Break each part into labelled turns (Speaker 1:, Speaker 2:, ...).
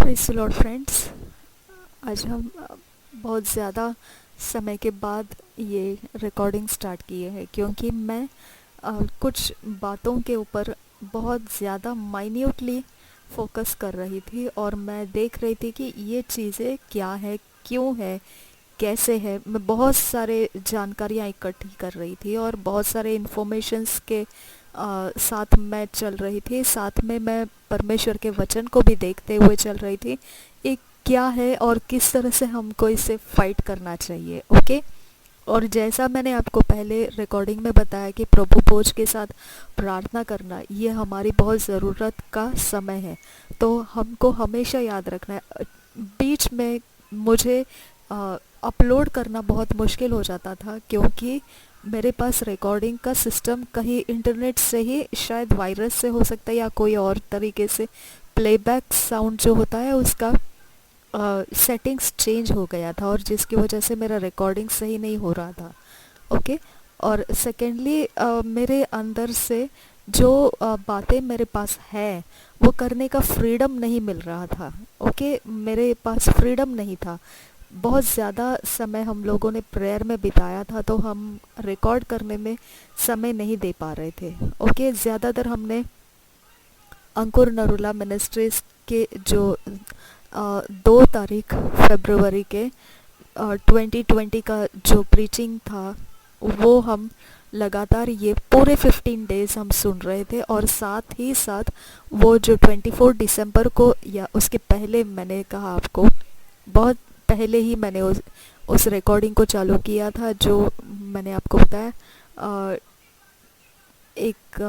Speaker 1: Praise the Lord friends. आज हम बहुत ज़्यादा समय के बाद ये रिकॉर्डिंग स्टार्ट किए हैं क्योंकि मैं कुछ बातों के ऊपर बहुत ज़्यादा माइन्यूटली फोकस कर रही थी और मैं देख रही थी कि ये चीज़ें क्या है, क्यों है, कैसे है। मैं बहुत सारे जानकारियाँ इकट्ठी कर रही थी और बहुत सारे इन्फॉर्मेशंस के साथ मैं चल रही थी। साथ में मैं परमेश्वर के वचन को भी देखते हुए चल रही थी। ये क्या है और किस तरह से हमको इसे फाइट करना चाहिए। ओके। और जैसा मैंने आपको पहले रिकॉर्डिंग में बताया कि प्रभु भोज के साथ प्रार्थना करना ये हमारी बहुत ज़रूरत का समय है, तो हमको हमेशा याद रखना है। बीच में मुझे अपलोड करना बहुत मुश्किल हो जाता था क्योंकि मेरे पास रिकॉर्डिंग का सिस्टम कहीं इंटरनेट से ही, शायद वायरस से हो सकता है या कोई और तरीके से, प्लेबैक साउंड जो होता है उसका सेटिंग्स चेंज हो गया था और जिसकी वजह से मेरा रिकॉर्डिंग सही नहीं हो रहा था। ओके। और सेकेंडली मेरे अंदर से जो बातें मेरे पास है वो करने का फ्रीडम नहीं मिल रहा था। ओके। मेरे पास फ्रीडम नहीं था। बहुत ज़्यादा समय हम लोगों ने प्रेयर में बिताया था तो हम रिकॉर्ड करने में समय नहीं दे पा रहे थे। ओके। ज़्यादातर हमने अंकुर नरूला मिनिस्ट्रीज के जो 2 तारीख फरवरी के 2020 का जो प्रीचिंग था वो हम लगातार ये पूरे 15 डेज हम सुन रहे थे। और साथ ही साथ वो जो 24 दिसंबर को या उसके पहले, मैंने कहा आपको बहुत पहले ही मैंने उस रिकॉर्डिंग को चालू किया था जो मैंने आपको बताया। एक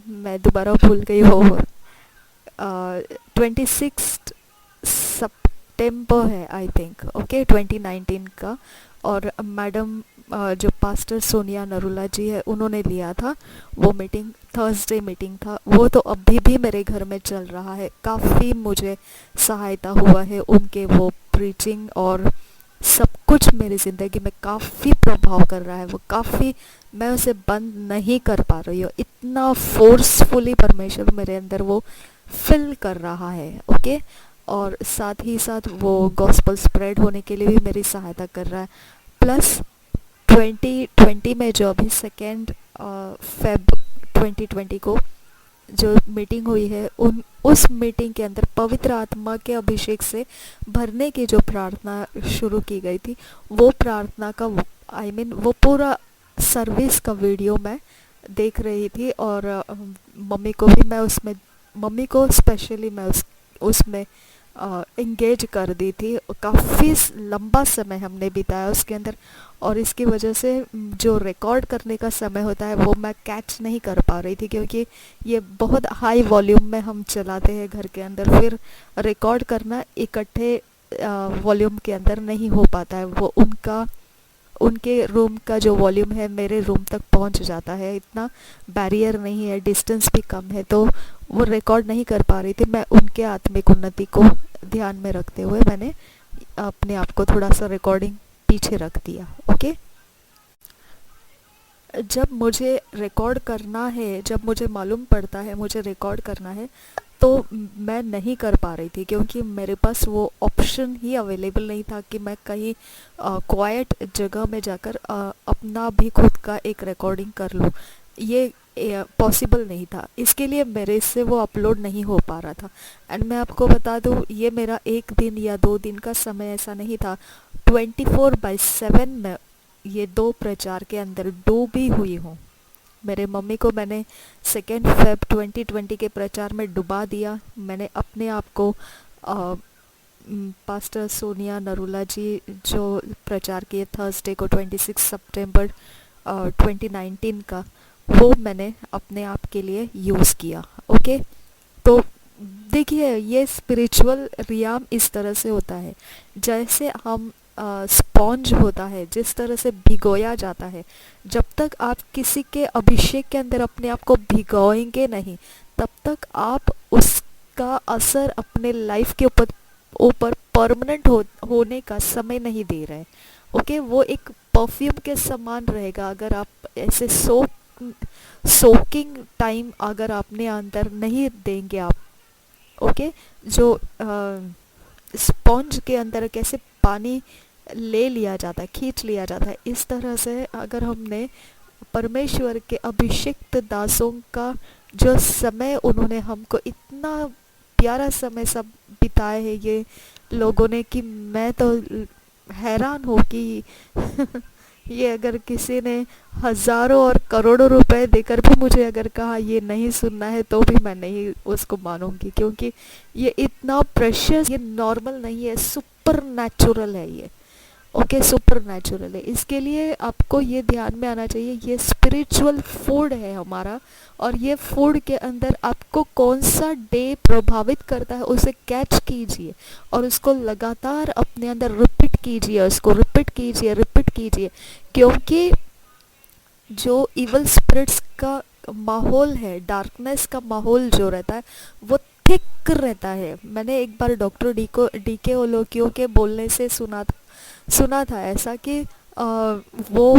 Speaker 1: मैं दोबारा भूल गई हूँ। 26 सितंबर है आई थिंक। ओके। 2019 का। और मैडम जो पास्टर सोनिया नरूला जी है उन्होंने लिया था वो मीटिंग। थर्सडे मीटिंग था वो, तो अभी भी मेरे घर में चल रहा है। काफ़ी मुझे सहायता हुआ है उनके वो प्रीचिंग और सब कुछ मेरी ज़िंदगी में काफ़ी प्रभाव कर रहा है। वो काफ़ी, मैं उसे बंद नहीं कर पा रही हूँ। इतना फोर्सफुली परमेश्वर मेरे अंदर वो फिल कर रहा है। ओके। और साथ ही साथ वो गॉस्पल स्प्रेड होने के लिए भी मेरी सहायता कर रहा है। प्लस 2020 में जो अभी 2 फेब 2020 को जो मीटिंग हुई है उस मीटिंग के अंदर पवित्र आत्मा के अभिषेक से भरने की जो प्रार्थना शुरू की गई थी वो प्रार्थना का वो पूरा सर्विस का वीडियो मैं देख रही थी। और मम्मी को भी मैं उसमें, मम्मी को स्पेशली मैं उसमें इंगेज कर दी थी। काफ़ी लंबा समय हमने बिताया उसके अंदर और इसकी वजह से जो रिकॉर्ड करने का समय होता है वो मैं कैच नहीं कर पा रही थी क्योंकि ये बहुत हाई वॉल्यूम में हम चलाते हैं घर के अंदर। फिर रिकॉर्ड करना इकट्ठे वॉल्यूम के अंदर नहीं हो पाता है। वो उनके रूम का जो वॉल्यूम है मेरे रूम तक पहुंच जाता है। इतना बैरियर नहीं है, डिस्टेंस भी कम है, तो वो रिकॉर्ड नहीं कर पा रही थी। मैं उनके आत्मिक उन्नति को ध्यान में रखते हुए मैंने अपने आप को थोड़ा सा रिकॉर्डिंग पीछे रख दिया। ओके। जब मुझे रिकॉर्ड करना है, जब मुझे मालूम पड़ता है मुझे रिकॉर्ड करना है, तो मैं नहीं कर पा रही थी क्योंकि मेरे पास वो ऑप्शन ही अवेलेबल नहीं था कि मैं कहीं क्वाइट जगह में जाकर अपना भी खुद का एक रिकॉर्डिंग कर लूँ। ये पॉसिबल नहीं था। इसके लिए मेरे से वो अपलोड नहीं हो पा रहा था। एंड मैं आपको बता दूँ ये मेरा 1 दिन या 2 दिन का समय ऐसा नहीं था। 24/7 में ये 2 प्रचार के अंदर डूबी हुई हूँ। मेरे मम्मी को मैंने 2 फेब 2020 के प्रचार में डुबा दिया। मैंने अपने आप को पास्टर सोनिया नरूला जी जो प्रचार किए थर्सडे को 26 सितंबर 2019 का, वो मैंने अपने आप के लिए यूज़ किया। ओके। तो देखिए ये स्पिरिचुअल रियाम इस तरह से होता है जैसे हम स्पॉन्ज होता है, जिस तरह से भिगोया जाता है। जब तक आप किसी के अभिषेक के अंदर अपने आप को भिगोएंगे नहीं तब तक आप उसका असर अपने लाइफ के ऊपर परमानेंट होने का समय नहीं दे रहे। ओके। वो एक परफ्यूम के समान रहेगा। अगर आप ऐसे सोकिंग टाइम अगर अपने अंदर नहीं देंगे आप ओके, जो स्पॉन्ज के अंदर कैसे पानी ले लिया जाता है, खींच लिया जाता है, इस तरह से अगर हमने परमेश्वर के अभिषिक्त दासों का जो समय उन्होंने हमको इतना प्यारा समय सब बिताए है ये लोगों ने, कि मैं तो हैरान हूँ कि ये अगर किसी ने हजारों और करोड़ों रुपए देकर भी मुझे अगर कहा ये नहीं सुनना है तो भी मैं नहीं उसको मानूंगी, क्योंकि ये इतना प्रेशियस, ये नॉर्मल नहीं है, सुपर नेचुरल है ये। ओके, सुपर नेचुरल है। इसके लिए आपको ये ध्यान में आना चाहिए, ये स्पिरिचुअल फूड है हमारा, और ये फूड के अंदर आपको कौन सा डे प्रभावित करता है उसे कैच कीजिए और उसको लगातार अपने अंदर रिपीट कीजिए, उसको रिपीट कीजिए, रिपीट कीजिए, क्योंकि जो इवल स्पिरिट्स का माहौल है, डार्कनेस का माहौल जो रहता है वो थिक रहता है। मैंने एक बार डॉक्टर डी के ओलोकियो के बोलने से सुना था ऐसा कि वो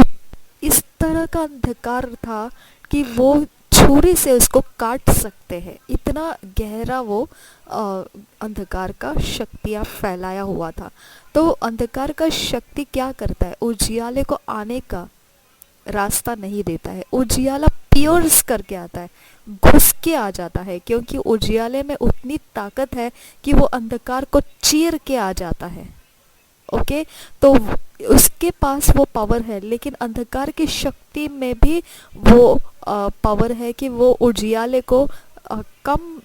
Speaker 1: इस तरह का अंधकार था कि वो छुरी से उसको काट सकते हैं, इतना गहरा वो अंधकार का शक्तियाँ फैलाया हुआ था। तो अंधकार का शक्ति क्या करता है, उजियाले को आने का रास्ता नहीं देता है, उजियाला पियर्स करके आता है, घुस के आ जाता है, क्योंकि उजियाले में उतनी ताकत है कि वो अंधकार को चीर के आ जाता है। ओके, तो उसके पास वो पावर है, लेकिन अंधकार की शक्ति में भी वो पावर है कि वो उजियाले को कम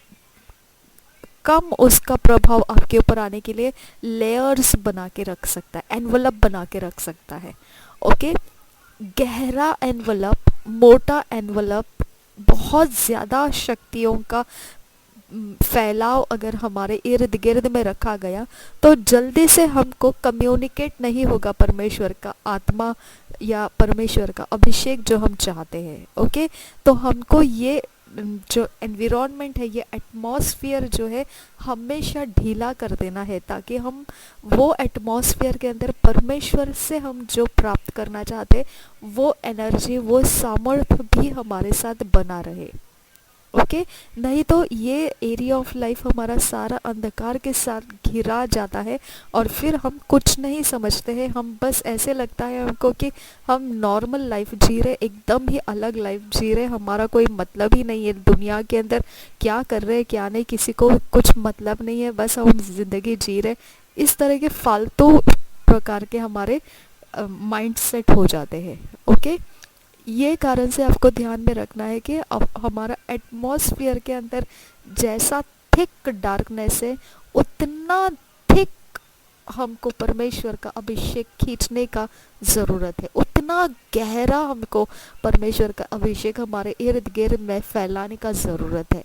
Speaker 1: कम उसका प्रभाव आपके ऊपर आने के लिए लेयर्स बना के रख सकता है, एनवलप बना के रख सकता है। ओके, गहरा एनवलप, मोटा एनवलप, बहुत ज़्यादा शक्तियों का फैलाव अगर हमारे इर्द गिर्द में रखा गया तो जल्दी से हमको कम्युनिकेट नहीं होगा परमेश्वर का आत्मा या परमेश्वर का अभिषेक जो हम चाहते हैं। ओके, तो हमको ये जो एनवायरनमेंट है, ये एटमॉस्फेयर जो है हमेशा ढीला कर देना है, ताकि हम वो एटमॉस्फेयर के अंदर परमेश्वर से हम जो प्राप्त करना चाहते वो एनर्जी, वो सामर्थ्य भी हमारे साथ बना रहे। ओके, नहीं तो ये एरिया ऑफ लाइफ हमारा सारा अंधकार के साथ घिरा जाता है और फिर हम कुछ नहीं समझते हैं, हम बस ऐसे लगता है हमको कि हम नॉर्मल लाइफ जी रहे, एकदम ही अलग लाइफ जी रहे, हमारा कोई मतलब ही नहीं है दुनिया के अंदर, क्या कर रहे हैं क्या नहीं किसी को कुछ मतलब नहीं है, बस हम जिंदगी जी रहे। इस तरह के फालतू प्रकार के हमारे माइंड सेट हो जाते हैं। ओके, ये कारण से आपको ध्यान में रखना है कि अब हमारा एटमॉस्फेयर के अंदर जैसा थिक डार्कनेस है, उतना थिक हमको परमेश्वर का अभिषेक खींचने का ज़रूरत है, उतना गहरा हमको परमेश्वर का अभिषेक हमारे इर्द गिर्द में फैलाने का ज़रूरत है।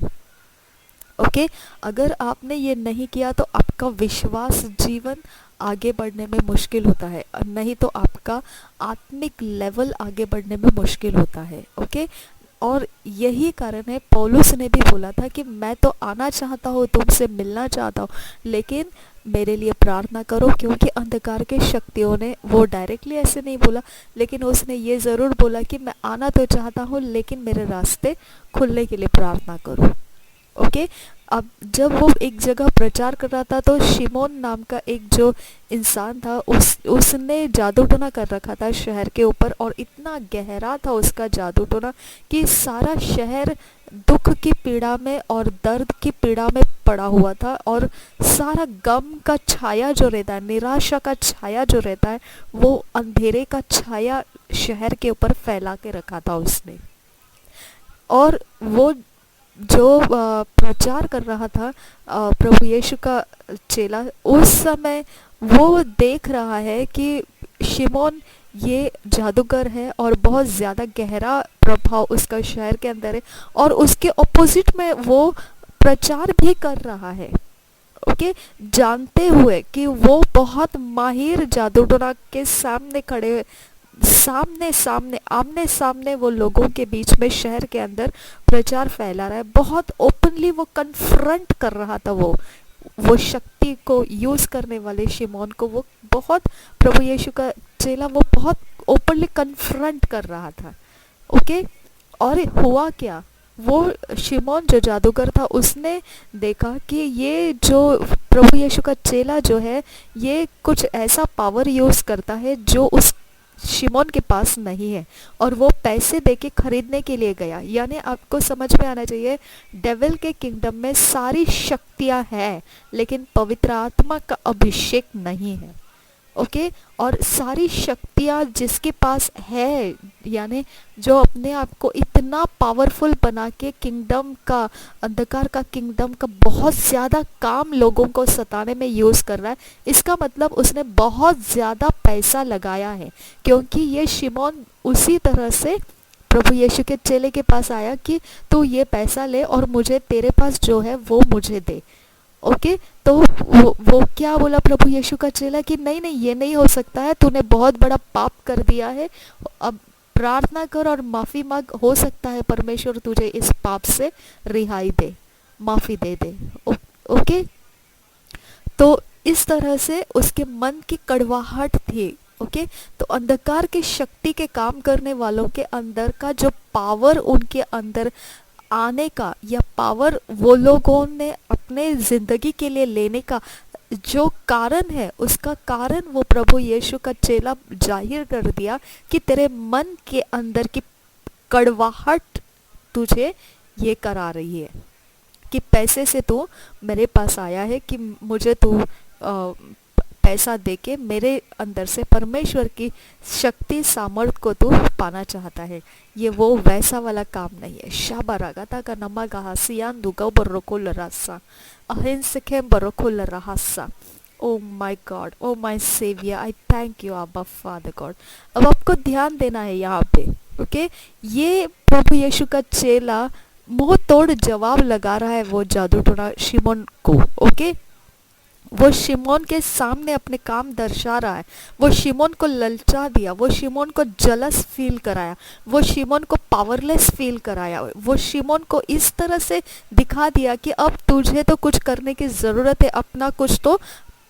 Speaker 1: ओके, अगर आपने ये नहीं किया तो आपका विश्वास जीवन आगे बढ़ने में मुश्किल होता है, नहीं तो आपका आत्मिक लेवल आगे बढ़ने में मुश्किल होता है। ओके, और यही कारण है पौलुस ने भी बोला था कि मैं तो आना चाहता हूँ, तुमसे मिलना चाहता हूँ, लेकिन मेरे लिए प्रार्थना करो, क्योंकि अंधकार के शक्तियों ने, वो डायरेक्टली ऐसे नहीं बोला, लेकिन उसने ये ज़रूर बोला कि मैं आना तो चाहता हूँ लेकिन मेरे रास्ते खुलने के लिए प्रार्थना करो। ओके, अब जब वो एक जगह प्रचार कर रहा था तो शिमोन नाम का एक जो इंसान था उसने जादू टोना कर रखा था शहर के ऊपर, और इतना गहरा था उसका जादू टोना कि सारा शहर दुख की पीड़ा में और दर्द की पीड़ा में पड़ा हुआ था, और सारा गम का छाया जो रहता है, निराशा का छाया जो रहता है, वो अंधेरे का छाया शहर के ऊपर फैला के रखा था उसने। और वो जो प्रचार कर रहा था प्रभु यीशु का चेला, उस समय वो देख रहा है कि शिमोन ये जादूगर है और बहुत ज़्यादा गहरा प्रभाव उसका शहर के अंदर है, और उसके ऑपोजिट में वो प्रचार भी कर रहा है। ओके, जानते हुए कि वो बहुत माहिर जादू टोना के सामने खड़े, सामने सामने आमने सामने वो लोगों के बीच में शहर के अंदर प्रचार फैला रहा है, बहुत ओपनली वो कन्फ्रंट कर रहा था, वो शक्ति को यूज करने वाले शिमोन को, वो बहुत, प्रभु यीशु का चेला, वो बहुत ओपनली कन्फ्रंट कर रहा था। ओके, और हुआ क्या, वो शिमोन जो जादूगर था उसने देखा कि ये जो प्रभु यीशु का चेला जो है ये कुछ ऐसा पावर यूज़ करता है जो उस शिमोन के पास नहीं है, और वो पैसे देके खरीदने के लिए गया। यानी आपको समझ में आना चाहिए, डेविल के किंगडम में सारी शक्तियां हैं लेकिन पवित्र आत्मा का अभिषेक नहीं है। ओके, और सारी शक्तियां जिसके पास है, यानी जो अपने आप को इतना पावरफुल बना के किंगडम का, अंधकार का किंगडम का बहुत ज़्यादा काम लोगों को सताने में यूज़ कर रहा है, इसका मतलब उसने बहुत ज़्यादा पैसा लगाया है। क्योंकि ये शिमोन उसी तरह से प्रभु यीशु के चेले के पास आया कि तू ये पैसा ले और मुझे तेरे पास जो है वो मुझे दे। ओके, तो वो क्या बोला प्रभु यीशु का चेला कि नहीं नहीं, ये नहीं हो सकता है, तूने बहुत बड़ा पाप कर दिया है, अब प्रार्थना कर और माफ़ी मांग, हो सकता है परमेश्वर तुझे इस पाप से रिहाई दे, माफ़ी दे दे। ओके, तो इस तरह से उसके मन की कड़वाहट थी। ओके, तो अंधकार की शक्ति के काम करने वालों के अंदर का जो पावर उनके अंदर आने का, या पावर वो लोगों ने अपने ज़िंदगी के लिए लेने का जो कारण है, उसका कारण वो प्रभु यीशु का चेला जाहिर कर दिया कि तेरे मन के अंदर की कड़वाहट तुझे ये करा रही है कि पैसे से तू मेरे पास आया है कि मुझे तू पैसा देके मेरे अंदर से परमेश्वर की शक्ति सामर्थ को तू पाना चाहता है। ये वो वैसा वाला काम नहीं है। शाबारागाता का नमा गहा सियान दुगा बरोकुल रासा अहिंसके बरोकुल रासा। Oh my God, oh my saviour, I thank you अब्बा फादर गॉड। अब आपको ध्यान देना है यहाँ पे। ओके, ये प्रभु यीशु का चेला मुंह तोड़ जवाब लगा रहा है वो जादू टोना शिमोन को। ओके, वो शिमोन के सामने अपने काम दर्शा रहा है। वो शिमोन को ललचा दिया, वो शिमोन को जलस फील कराया, वो शिमोन को पावरलेस फील कराया, वो शिमोन को इस तरह से दिखा दिया कि अब तुझे तो कुछ करने की ज़रूरत है, अपना कुछ तो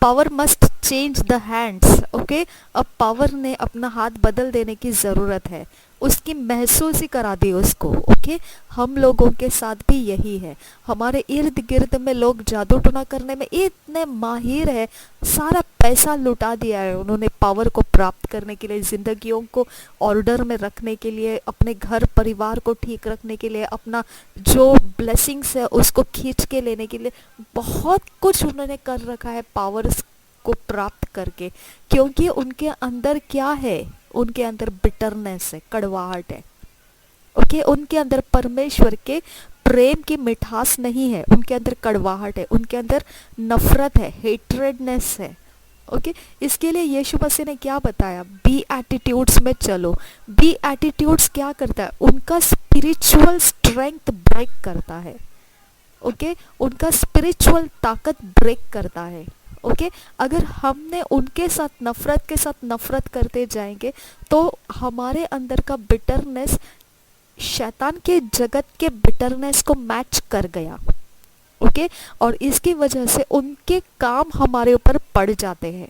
Speaker 1: power must change the hands. Okay, अब पावर ने अपना हाथ बदल देने की ज़रूरत है, उसकी महसूस ही करा दी उसको। ओके, हम लोगों के साथ भी यही है। हमारे इर्द गिर्द में लोग जादू टोना करने में इतने माहिर है, सारा पैसा लुटा दिया है उन्होंने पावर को प्राप्त करने के लिए, ज़िंदगियों को ऑर्डर में रखने के लिए, अपने घर परिवार को ठीक रखने के लिए, अपना जो ब्लेसिंग्स है उसको खींच के लेने के लिए बहुत कुछ उन्होंने कर रखा है पावर्स को प्राप्त करके। क्योंकि उनके अंदर क्या है, उनके अंदर बिटरनेस है, कड़वाहट है। ओके, उनके अंदर परमेश्वर के प्रेम की मिठास नहीं है, उनके अंदर कड़वाहट है, उनके अंदर नफरत है, हेट्रेडनेस है। ओके, इसके लिए यीशु मसीह ने क्या बताया, बी एटीट्यूड्स में चलो। बी एटीट्यूड्स क्या करता है, उनका स्पिरिचुअल स्ट्रेंथ ब्रेक करता है। ओके, उनका स्पिरिचुअल ताकत ब्रेक करता है। ओके, अगर हमने उनके साथ नफरत के साथ नफरत करते जाएंगे तो हमारे अंदर का बिटरनेस शैतान के जगत के बिटरनेस को मैच कर गया। ओके, और इसकी वजह से उनके काम हमारे ऊपर पड़ जाते हैं।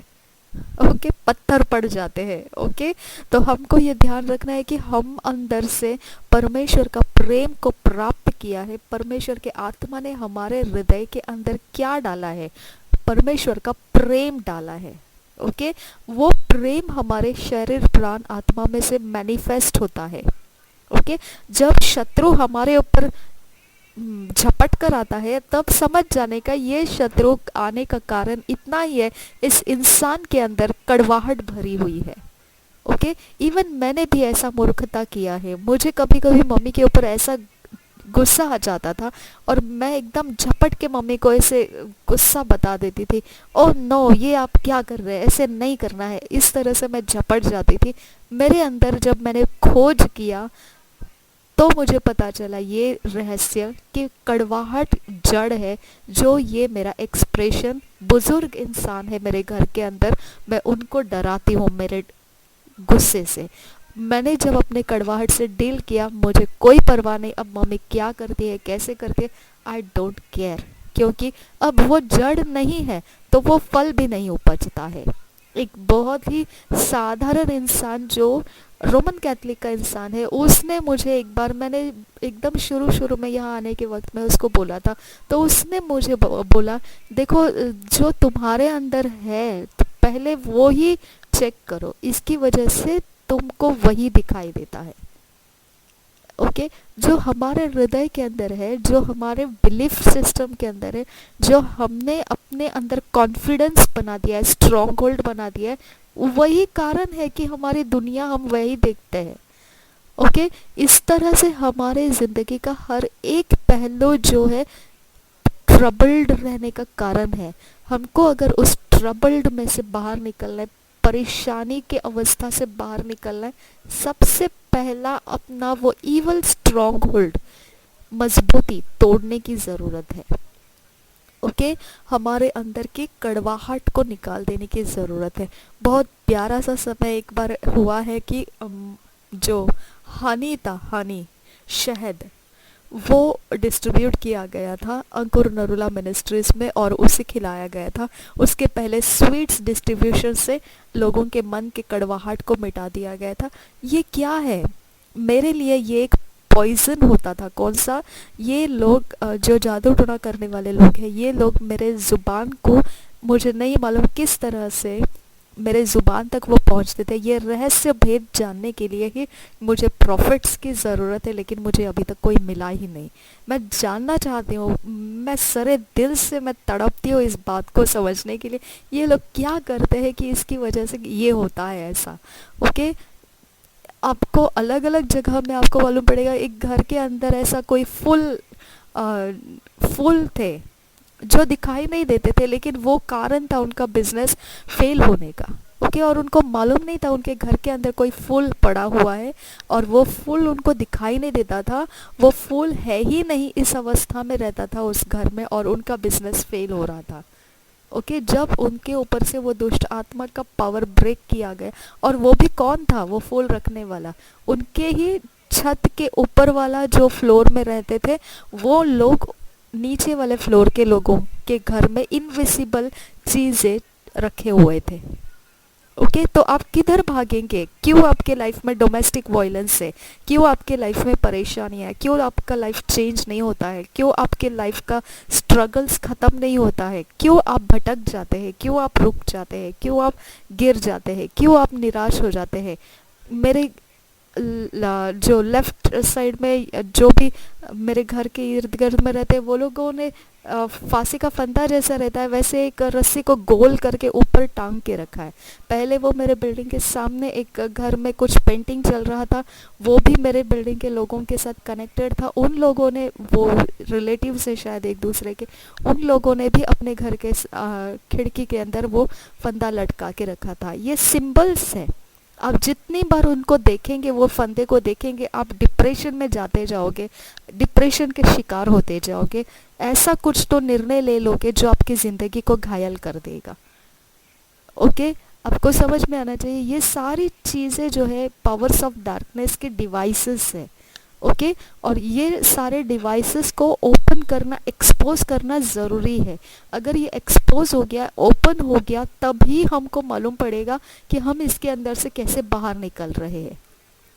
Speaker 1: ओके, पत्थर पड़ जाते हैं। ओके, तो हमको ये ध्यान रखना है कि हम अंदर से परमेश्वर का प्रेम को प्राप्त किया है। परमेश्वर के आत्मा ने हमारे हृदय के अंदर क्या डाला है, परमेश्वर का प्रेम डाला है। ओके, वो प्रेम हमारे शरीर प्राण आत्मा में से मैनिफेस्ट होता है। ओके, जब शत्रु हमारे ऊपर झपट कर आता है तब समझ जाने का ये शत्रु आने का कारण इतना ही है, इस इंसान के अंदर कड़वाहट भरी हुई है। ओके, इवन मैंने भी ऐसा मूर्खता किया है। मुझे कभी कभी मम्मी के ऊपर ऐसा गुस्सा आ जाता था और मैं एकदम झपट के मम्मी को ऐसे गुस्सा बता देती थी, ओह नो, ये आप क्या कर रहे हैं, ऐसे नहीं करना है, इस तरह से मैं झपट जाती थी। मेरे अंदर जब मैंने खोज किया तो मुझे पता चला ये रहस्य कि कड़वाहट जड़ है, जो ये मेरा एक्सप्रेशन, बुजुर्ग इंसान है मेरे घर के अंदर, मैं उनको डराती हूँ मेरे गुस्से से। मैंने जब अपने कड़वाहट से डील किया, मुझे कोई परवाह नहीं अब मम्मी क्या करती है, कैसे करती है, आई डोंट केयर, क्योंकि अब वो जड़ नहीं है तो वो फल भी नहीं उपजता है। एक बहुत ही साधारण इंसान जो रोमन कैथलिक का इंसान है, उसने मुझे एक बार, मैंने एकदम शुरू शुरू में यहाँ आने के वक्त में उसको बोला था, तो उसने मुझे बोला, देखो जो तुम्हारे अंदर है तो पहले वो ही चेक करो, इसकी वजह से तुमको वही दिखाई देता है। ओके, जो हमारे हृदय के अंदर है, जो हमारे बिलीफ सिस्टम के अंदर है, जो हमने अपने अंदर कॉन्फिडेंस बना दिया है, स्ट्रॉन्ग होल्ड बना दिया है, वही कारण है कि हमारी दुनिया हम वही देखते हैं। ओके, इस तरह से हमारे ज़िंदगी का हर एक पहलू जो है ट्रबल्ड रहने का कारण है। हमको अगर उस ट्रबल्ड में से बाहर निकलना है, परेशानी के अवस्था से बाहर निकलना है, सबसे पहला अपना वो इवल स्ट्रॉन्ग होल्ड, मजबूती तोड़ने की ज़रूरत है। ओके, हमारे अंदर की कड़वाहट को निकाल देने की ज़रूरत है। बहुत प्यारा सा समय एक बार हुआ है कि जो हनी था, हनी, शहद, वो डिस्ट्रीब्यूट किया गया था अंकुर नरूला मिनिस्ट्रीज़ में और उसे खिलाया गया था। उसके पहले स्वीट्स डिस्ट्रीब्यूशन से लोगों के मन के कड़वाहट को मिटा दिया गया था। ये क्या है? मेरे लिए ये एक पॉइजन होता था। कौन सा? ये लोग जो जादू टोना करने वाले लोग हैं, ये लोग मेरे ज़ुबान को, मुझे नहीं मालूम किस तरह से मेरे ज़ुबान तक वो पहुंचते थे। ये रहस्य भेद जानने के लिए ही मुझे प्रॉफिट्स की ज़रूरत है, लेकिन मुझे अभी तक कोई मिला ही नहीं। मैं जानना चाहती हूँ, मैं सारे दिल से मैं तड़पती हूँ इस बात को समझने के लिए, ये लोग क्या करते हैं कि इसकी वजह से ये होता है ऐसा। ओके, आपको अलग अलग जगह में आपको मालूम पड़ेगा, एक घर के अंदर ऐसा कोई फूल थे जो दिखाई नहीं देते थे, लेकिन वो कारण था उनका बिजनेस फेल होने का। ओके, और उनको मालूम नहीं था उनके घर के अंदर कोई फूल पड़ा हुआ है, और वो फूल उनको दिखाई नहीं देता था, वो फूल है ही नहीं, इस अवस्था में रहता था उस घर में, और उनका बिजनेस फेल हो रहा था। ओके, जब उनके ऊपर से वो दुष्ट आत्मा का पावर ब्रेक किया गया, और वो भी कौन था? वो फूल रखने वाला, उनके ही छत के ऊपर वाला जो फ्लोर में रहते थे वो लोग, नीचे वाले फ्लोर के लोगों के घर में इनविजिबल चीजें रखे हुए थे। ओके, तो आप किधर भागेंगे? क्यों आपके लाइफ में डोमेस्टिक वायलेंस है? क्यों आपके लाइफ में परेशानी है? क्यों आपका लाइफ चेंज नहीं होता है? क्यों आपके लाइफ का स्ट्रगल्स ख़त्म नहीं होता है? क्यों आप भटक जाते हैं? क्यों आप रुक जाते हैं? क्यों आप गिर जाते हैं? क्यों आप निराश हो जाते हैं? मेरे जो लेफ्ट साइड में जो भी मेरे घर के इर्द गिर्द में रहते हैं, वो लोगों ने फांसी का फंदा जैसा रहता है वैसे एक रस्सी को गोल करके ऊपर टांग के रखा है। पहले वो मेरे बिल्डिंग के सामने एक घर में कुछ पेंटिंग चल रहा था, वो भी मेरे बिल्डिंग के लोगों के साथ कनेक्टेड था। उन लोगों ने, वो रिलेटिव से शायद एक दूसरे के, उन लोगों ने भी अपने घर के खिड़की के अंदर वो फंदा लटका के रखा था। ये सिंबल्स है। आप जितनी बार उनको देखेंगे, वो फंदे को देखेंगे, आप डिप्रेशन में जाते जाओगे, डिप्रेशन के शिकार होते जाओगे। ऐसा कुछ तो निर्णय ले लोगे जो आपकी ज़िंदगी को घायल कर देगा। ओके, आपको समझ में आना चाहिए, ये सारी चीज़ें जो है पावर्स ऑफ डार्कनेस के डिवाइसेस है। ओके, और ये सारे डिवाइसेस को ओपन करना, एक्सपोज करना ज़रूरी है। अगर ये एक्सपोज हो गया, ओपन हो गया, तभी हमको मालूम पड़ेगा कि हम इसके अंदर से कैसे बाहर निकल रहे हैं।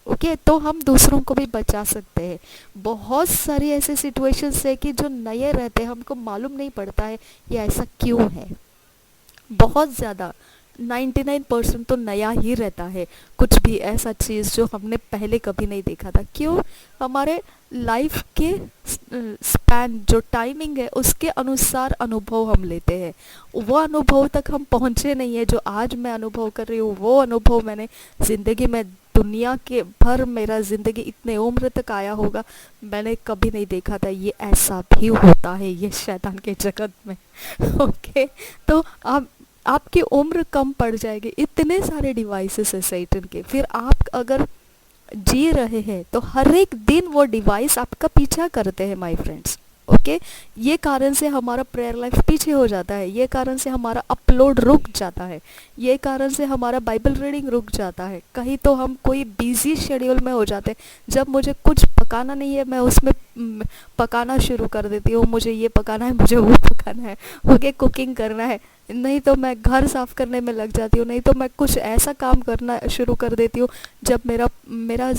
Speaker 1: ओके, तो हम दूसरों को भी बचा सकते हैं। बहुत सारी ऐसे सिचुएशंस है कि जो नए रहते हैं, हमको मालूम नहीं पड़ता है ये ऐसा क्यों है। बहुत ज़्यादा 99% तो नया ही रहता है, कुछ भी ऐसा चीज़ जो हमने पहले कभी नहीं देखा था। क्यों? हमारे लाइफ के स्पैन, जो टाइमिंग है, उसके अनुसार अनुभव हम लेते हैं। वो अनुभव तक हम पहुँचे नहीं है। जो आज मैं अनुभव कर रही हूँ, वो अनुभव मैंने ज़िंदगी में, दुनिया के भर मेरा ज़िंदगी इतने उम्र तक आया होगा, मैंने कभी नहीं देखा था ये ऐसा भी होता है ये शैतान के जगत में। ओके, तो आप, आपकी उम्र कम पड़ जाएगी, इतने सारे डिवाइसेस है सैटन के। फिर आप अगर जी रहे हैं तो हर एक दिन वो डिवाइस आपका पीछा करते हैं माय फ्रेंड्स। ओके, ये कारण से हमारा प्रेयर लाइफ पीछे हो जाता है, ये कारण से हमारा अपलोड रुक जाता है, ये कारण से हमारा बाइबल रीडिंग रुक जाता है। कहीं तो हम कोई बिजी शेड्यूल में हो जाते हैं। जब मुझे कुछ पकाना नहीं है, मैं उसमें पकाना शुरू कर देती हूँ, मुझे ये पकाना है, मुझे वो पकाना है, ओके, कुकिंग करना है। नहीं तो मैं घर साफ़ करने में लग जाती हूँ, नहीं तो मैं कुछ ऐसा काम करना शुरू कर देती हूँ जब मेरा मेरा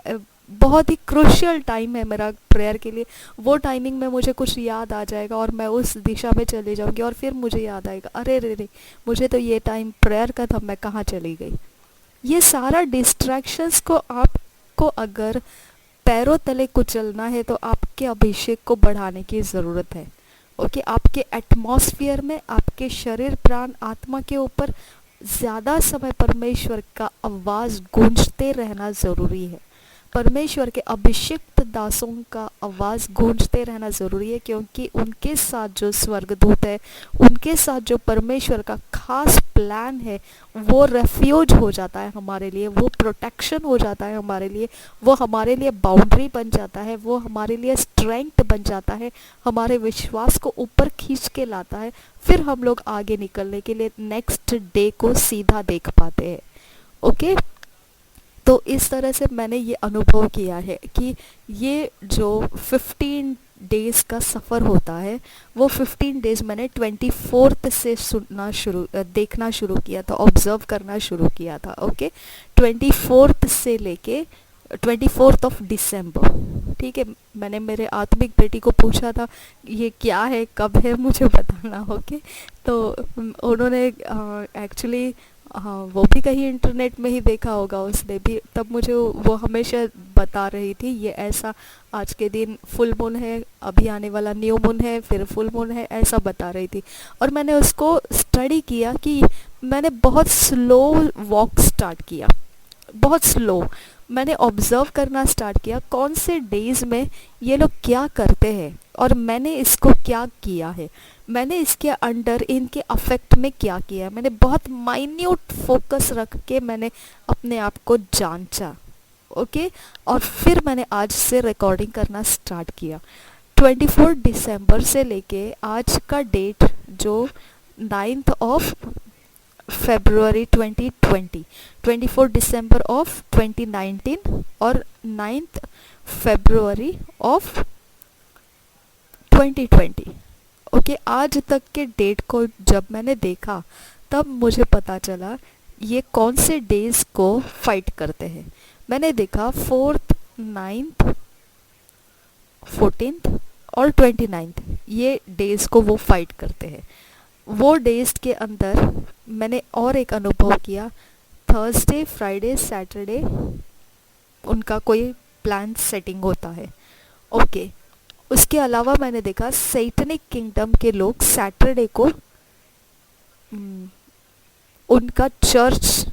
Speaker 1: अ, बहुत ही क्रूशियल टाइम है मेरा प्रेयर के लिए, वो टाइमिंग में मुझे कुछ याद आ जाएगा और मैं उस दिशा में चली जाऊंगी और फिर मुझे याद आएगा, अरे रे रे, मुझे तो ये टाइम प्रेयर का था, मैं कहाँ चली गई। ये सारा डिस्ट्रैक्शंस को आपको अगर पैरों तले कुचलना है तो आपके अभिषेक को बढ़ाने की ज़रूरत है। ओके, आपके एटमॉस्फेयर में, आपके शरीर प्राण आत्मा के ऊपर ज़्यादा समय परमेश्वर का आवाज़ गूंजते रहना ज़रूरी है। परमेश्वर के अभिषिक्त दासों का आवाज़ गूंजते रहना ज़रूरी है, क्योंकि उनके साथ जो स्वर्गदूत है, उनके साथ जो परमेश्वर का खास प्लान है, वो रेफ्यूज हो जाता है हमारे लिए, वो प्रोटेक्शन हो जाता है हमारे लिए, वो हमारे लिए बाउंड्री बन जाता है, वो हमारे लिए स्ट्रेंथ बन जाता है, हमारे विश्वास को ऊपर खींच के लाता है। फिर हम लोग आगे निकलने के लिए नेक्स्ट डे को सीधा देख पाते हैं। ओके, तो इस तरह से मैंने ये अनुभव किया है कि ये जो 15 डेज़ का सफ़र होता है, वो 15 डेज़ मैंने 24th से देखना शुरू किया था, ऑब्ज़र्व करना शुरू किया था। ओके, 24th से लेके 24th ऑफ दिसंबर, ठीक है। मैंने मेरे आत्मिक बेटी को पूछा था ये क्या है, कब है, मुझे बताना। ओके, तो उन्होंने एक्चुअली वो भी कहीं इंटरनेट में ही देखा होगा उसने भी, तब मुझे वो हमेशा बता रही थी ये ऐसा, आज के दिन फुल मून है, अभी आने वाला न्यू मून है, फिर फुल मून है, ऐसा बता रही थी। और मैंने उसको स्टडी किया कि मैंने बहुत स्लो वॉक स्टार्ट किया, बहुत स्लो। मैंने ऑब्ज़र्व करना स्टार्ट किया कौन से डेज़ में ये लोग क्या करते हैं और मैंने इसको क्या किया है, मैंने इसके अंडर इनके अफेक्ट में क्या किया है। मैंने बहुत माइन्यूट फोकस रख के मैंने अपने आप को जांचा। ओके, और फिर मैंने आज से रिकॉर्डिंग करना स्टार्ट किया। 24 दिसंबर से लेके आज का डेट जो 9th of February 2020, 24 December of 2019 और 9th फरवरी ऑफ 2020। ओके, आज तक के डेट को जब मैंने देखा तब मुझे पता चला ये कौन से डेज को फाइट करते हैं। मैंने देखा 4th, 9th, 14th और 29th, ये डेज को वो फाइट करते हैं। वो डेज के अंदर मैंने और एक अनुभव किया, थर्सडे, फ्राइडे, सैटरडे उनका कोई प्लान सेटिंग होता है। ओके, उसके अलावा मैंने देखा सैटनिक किंगडम के लोग सैटरडे को उनका चर्च,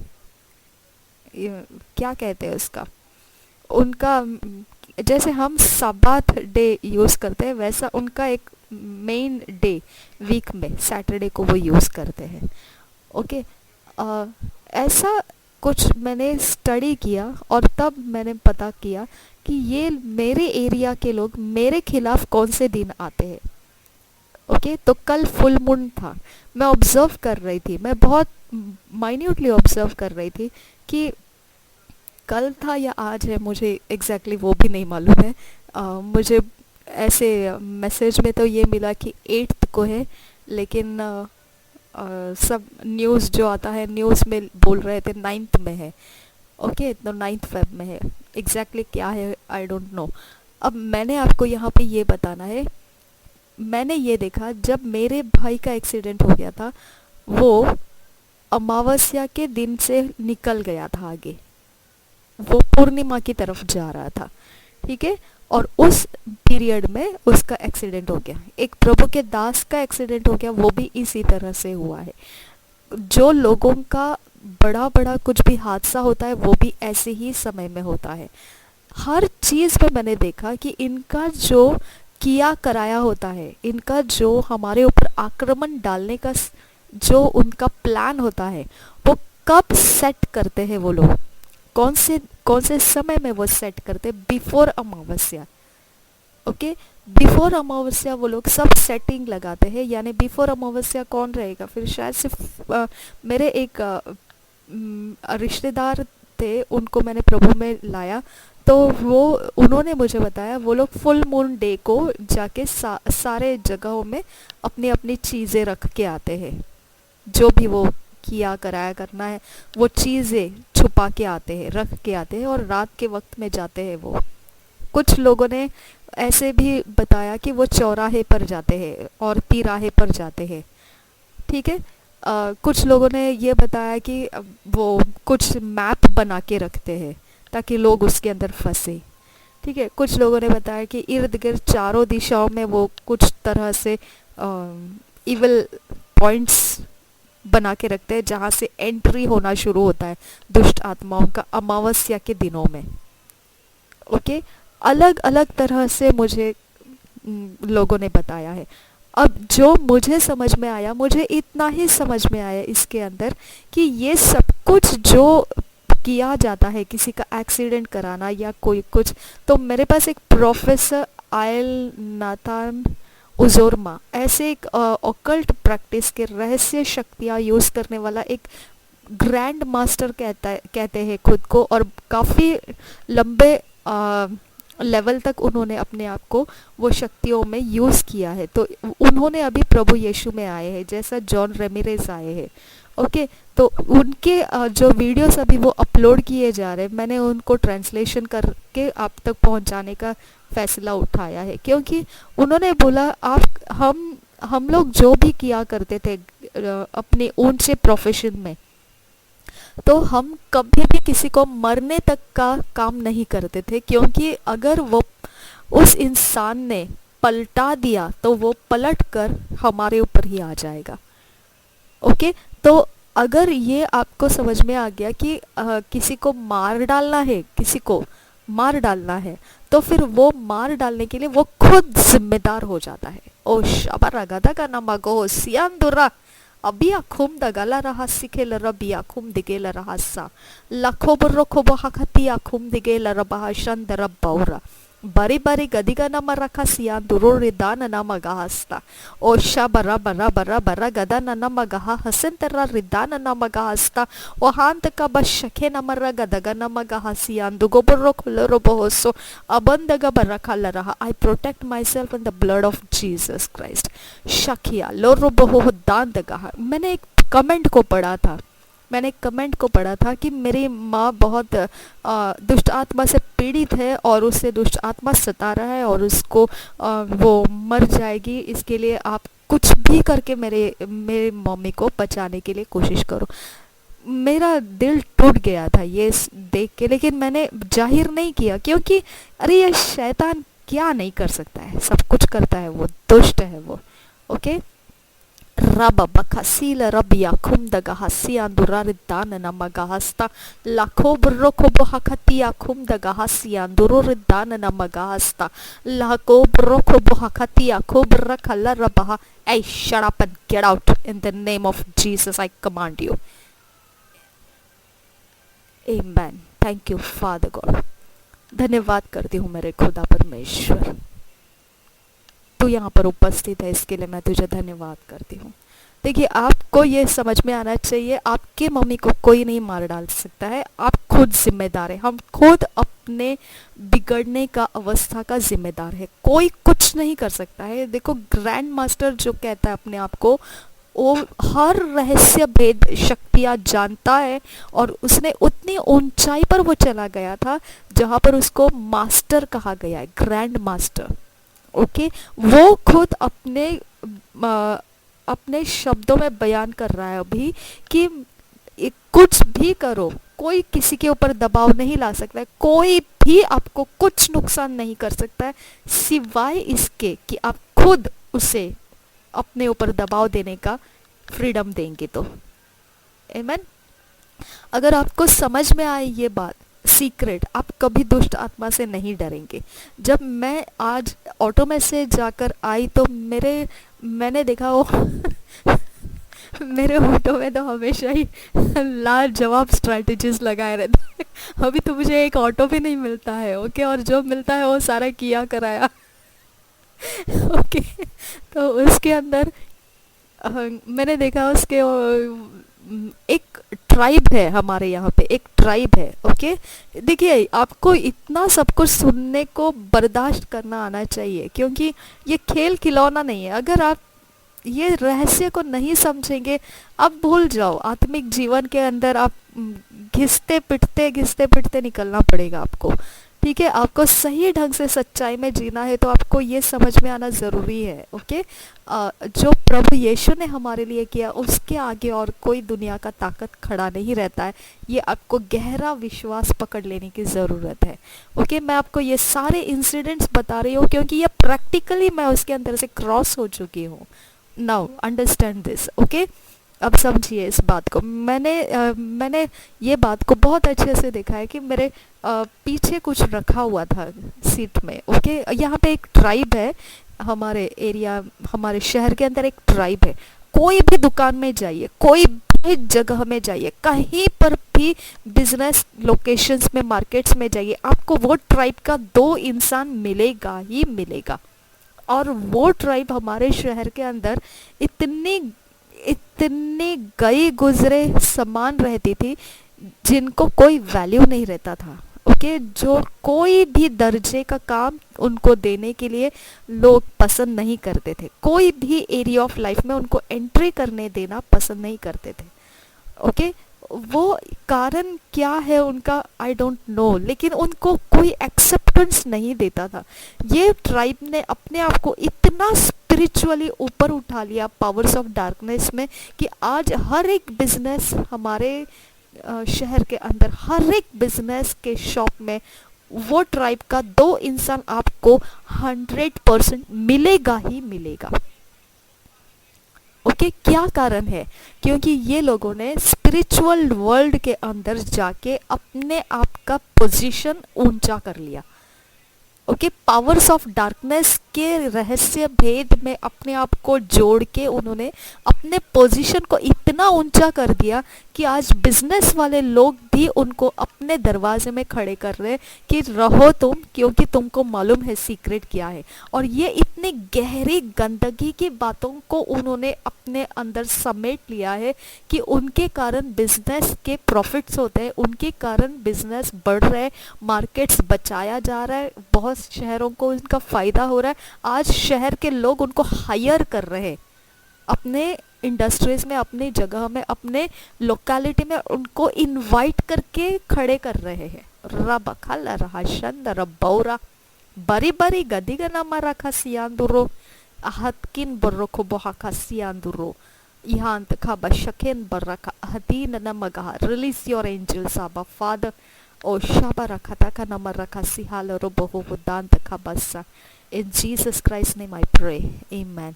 Speaker 1: क्या कहते हैं उसका, उनका जैसे हम सब्बात डे यूज़ करते हैं वैसा उनका एक मेन डे वीक में सैटरडे को वो यूज़ करते हैं। ओके, ऐसा कुछ मैंने स्टडी किया और तब मैंने पता किया कि ये मेरे एरिया के लोग मेरे खिलाफ कौन से दिन आते हैं। ओके, तो कल फुल मून था, मैं ऑब्ज़र्व कर रही थी, मैं बहुत माइन्यूटली ऑब्ज़र्व कर रही थी कि कल था या आज है, मुझे एग्जैक्टली वो भी नहीं मालूम है। मुझे ऐसे मैसेज में तो ये मिला कि 8th को है, लेकिन सब न्यूज़ जो आता है न्यूज़ में बोल रहे थे 9th में है। ओके, तो 9th फेब में है, एग्जैक्टली क्या है आई डोंट नो। अब मैंने आपको यहाँ पे ये बताना है, मैंने ये देखा जब मेरे भाई का एक्सीडेंट हो गया था, वो अमावस्या के दिन से निकल गया था आगे, वो पूर्णिमा की तरफ जा रहा था, ठीक है। और उस पीरियड में उसका एक्सीडेंट हो गया, एक प्रभु के दास का एक्सीडेंट हो गया, वो भी इसी तरह से हुआ है। जो लोगों का बड़ा बड़ा कुछ भी हादसा होता है वो भी ऐसे ही समय में होता है। हर चीज़ पे मैंने देखा कि इनका जो किया कराया होता है, इनका जो हमारे ऊपर आक्रमण डालने का जो उनका प्लान होता है, वो कब सेट करते हैं वो लोग, कौन से समय में वो सेट करते, बिफोर अमावस्या। ओके, बिफोर अमावस्या वो लोग सब सेटिंग लगाते हैं, यानी बिफोर अमावस्या कौन रहेगा, फिर शायद सिर्फ मेरे एक रिश्तेदार थे, उनको मैंने प्रभु में लाया, तो वो उन्होंने मुझे बताया वो लोग फुल मून डे को जाके सारे जगहों में अपनी अपनी चीज़ें रख के आते हैं, जो भी वो किया कराया करना है वो चीज़ें छुपा के आते हैं, रख के आते हैं और रात के वक्त में जाते हैं वो। कुछ लोगों ने ऐसे भी बताया कि वो चौराहे पर जाते हैं और तिराहे पर जाते हैं, ठीक है। कुछ लोगों ने ये बताया कि वो कुछ मैप बना के रखते हैं ताकि लोग उसके अंदर फंसे, ठीक है। कुछ लोगों ने बताया कि इर्द गिर्द चारों दिशाओं में वो कुछ तरह से इविल पॉइंट्स बना के रखते हैं जहाँ से एंट्री होना शुरू होता है दुष्ट आत्माओं का अमावस्या के दिनों में। ओके, अलग अलग तरह से मुझे लोगों ने बताया है। अब जो मुझे समझ में आया, मुझे इतना ही समझ में आया इसके अंदर कि ये सब कुछ जो किया जाता है, किसी का एक्सीडेंट कराना या कोई कुछ, तो मेरे पास एक प्रोफेसर आयल नाथान उजोरमा ऐसे एक ऑकल्ट प्रैक्टिस के रहस्य शक्तियाँ यूज़ करने वाला एक ग्रैंड मास्टर कहते हैं खुद को, और काफ़ी लंबे लेवल तक उन्होंने अपने आप को वो शक्तियों में यूज़ किया है। तो उन्होंने अभी प्रभु यीशु में आए हैं जैसा जॉन रेमिरेज आए हैं। ओके, तो उनके जो वीडियोस अभी वो अपलोड किए जा रहे हैं, मैंने उनको ट्रांसलेशन करके आप तक पहुंचाने का फैसला उठाया है, क्योंकि उन्होंने बोला आप हम लोग जो भी किया करते थे अपने ऊंचे प्रोफेशन में, तो हम कभी भी किसी को मरने तक का काम नहीं करते थे, क्योंकि अगर वो उस इंसान ने पलटा दिया तो वो पलट कर हमारे ऊपर ही आ जाएगा। ओके, तो अगर ये आपको समझ में आ गया कि किसी को मार डालना है, किसी को मार डालना है, तो फिर वो मार डालने के लिए वो खुद जिम्मेदार हो जाता है। ओ शाबा रगादा का नमगो सियांदुरा अबिया खुम दगाला रहा सिखेल रबिया खुम दिगेल रहा सा लखो बर्रो खोबो हखतिया खुम दिगेल रबा शंदर बौरा बरी बरी गदिगा नम रखा सिया दुरो रिदान नम गहस्ता ओशा बरा बरा बरा बरा गदा नम गहा हसन तररा रिदान नम गहस्ता ओ हांत का बशखे नमर गदगा नम गहा सिया दुगो बर्रो खुलरो बहोसो अबंदगा बरा खल रहा I protect myself in the blood of Jesus Christ शखिया लोरो बहो दान दगा। मैंने एक कमेंट को पढ़ा था कि मेरी माँ बहुत दुष्ट आत्मा से पीड़ित है और उससे दुष्ट आत्मा सता रहा है और उसको वो मर जाएगी, इसके लिए आप कुछ भी करके मेरे मम्मी को बचाने के लिए कोशिश करो। मेरा दिल टूट गया था ये देख के, लेकिन मैंने जाहिर नहीं किया, क्योंकि अरे ये शैतान क्या नहीं कर सकता है, सब कुछ करता है, वो दुष्ट है वो। Okay, Raba bakasila rabia kumdaga hasia anduraridan namagahasta lako broko bohakatia kumdaga hasia andururidan namagahasta lako broko bohakatia kobra kala rabaha. Hey, shut up and get out in the name of Jesus, I command you. Amen. Thank you, Father God. धन्यवाद करती हूँ मेरे खुदा परमेश्वर, तू यहाँ पर उपस्थित है, इसके लिए मैं तुझे धन्यवाद करती हूँ। देखिए, आपको ये समझ में आना चाहिए, आपके मम्मी को कोई नहीं मार डाल सकता है, आप खुद जिम्मेदार है। हम खुद अपने बिगड़ने का अवस्था का जिम्मेदार है, कोई कुछ नहीं कर सकता है। देखो, ग्रैंड मास्टर जो कहता है अपने आप को, वो हर रहस्य भेद शक्तियाँ जानता है, और उसने उतनी ऊंचाई पर वो चला गया था जहाँ पर उसको मास्टर कहा गया है, ग्रैंड मास्टर। ओके, वो खुद अपने शब्दों में बयान कर रहा है अभी कि कुछ भी करो, कोई किसी के ऊपर दबाव नहीं ला सकता है, कोई भी आपको कुछ नुकसान नहीं कर सकता है, सिवाय इसके कि आप खुद उसे अपने ऊपर दबाव देने का फ्रीडम देंगे तो। आमीन। अगर आपको समझ में आए ये बात सीक्रेट, आप कभी दुष्ट आत्मा से नहीं डरेंगे। जब मैं आज ऑटो में से जाकर आई तो मैंने देखा वो मेरे ऑटो में तो हमेशा ही लाजवाब स्ट्रैटेजीज लगाए रहते हैं। अभी तो मुझे एक ऑटो भी नहीं मिलता है, ओके, और जो मिलता है वो सारा किया कराया। ओके, तो उसके अंदर मैंने देखा उसके एक ट्राइब है, हमारे यहाँ पे एक ट्राइब है। ओके, देखिए आपको इतना सब कुछ सुनने को बर्दाश्त करना आना चाहिए, क्योंकि ये खेल खिलौना नहीं है। अगर आप ये रहस्य को नहीं समझेंगे, आप भूल जाओ, आत्मिक जीवन के अंदर आप घिसते पिटते निकलना पड़ेगा आपको। ठीक है, आपको सही ढंग से सच्चाई में जीना है तो आपको ये समझ में आना ज़रूरी है। ओके, जो प्रभु यीशु ने हमारे लिए किया उसके आगे और कोई दुनिया का ताकत खड़ा नहीं रहता है। ये आपको गहरा विश्वास पकड़ लेने की ज़रूरत है। ओके, मैं आपको ये सारे इंसिडेंट्स बता रही हूँ क्योंकि ये प्रैक्टिकली मैं उसके अंदर से क्रॉस हो चुकी हूँ। Now understand this. ओके, अब समझिए इस बात को। मैंने ये बात को बहुत अच्छे से देखा है कि मेरे पीछे कुछ रखा हुआ था सीट में। ओके, यहाँ पे एक ट्राइब है, हमारे एरिया, हमारे शहर के अंदर एक ट्राइब है। कोई भी दुकान में जाइए, कोई भी जगह में जाइए, कहीं पर भी बिजनेस लोकेशंस में, मार्केट्स में जाइए, आपको वो ट्राइब का 2 इंसान मिलेगा ही मिलेगा। और वो ट्राइब हमारे शहर के अंदर इतनी इतने गए गुजरे समान रहती थी जिनको कोई वैल्यू नहीं रहता था। ओके, जो कोई भी दर्जे का काम उनको देने के लिए लोग पसंद नहीं करते थे, कोई भी एरिया ऑफ लाइफ में उनको एंट्री करने देना पसंद नहीं करते थे। ओके, वो कारण क्या है उनका, आई डोंट नो, लेकिन उनको कोई एक्सेप्टेंस नहीं देता था। ये ट्राइब ने अपने आप को इतना स्पिरिचुअली ऊपर उठा लिया पावर्स ऑफ डार्कनेस में कि आज हर एक बिजनेस हमारे शहर के अंदर, हर एक बिजनेस के शॉप में वो ट्राइब का 2 इंसान आपको 100% मिलेगा ही मिलेगा। ओके, क्या कारण है? क्योंकि ये लोगों ने स्पिरिचुअल वर्ल्ड के अंदर जाके अपने आप का पोजीशन ऊंचा कर लिया। ओके, पावर्स ऑफ डार्कनेस के रहस्य भेद में अपने आप को जोड़ के उन्होंने अपने पोजीशन को इतना ऊंचा कर दिया कि आज बिजनेस वाले लोग भी उनको अपने दरवाजे में खड़े कर रहे हैं कि रहो तुम, क्योंकि तुमको मालूम है सीक्रेट क्या है। और ये इतनी गहरी गंदगी की बातों को उन्होंने अपने अंदर समेट लिया है कि उनके कारण बिजनेस के प्रॉफिट्स होते हैं, उनके कारण बिजनेस बढ़ रहा है, मार्केट्स बचाया जा रहा है, बहुत शहरों को इनका फायदा हो रहा है। आज शहर के लोग उनको हायर कर रहे हैं, अपने इंडस्ट्रीज में, अपनी जगह में, अपने लोकेलिटी में उनको इनवाइट करके खड़े कर रहे हैं। रब खल रहा शंदर बौरा बरी बरी गदी का नाम रखा सियांदुरो ahadkin barroko bohaka sianduro ihant kaba shaken baraka ahadin namagaha. Release your angels, Abba Father. O shabarakata ka namaraka sihala roboho danta kabasa. In Jesus Christ's name I pray. Amen.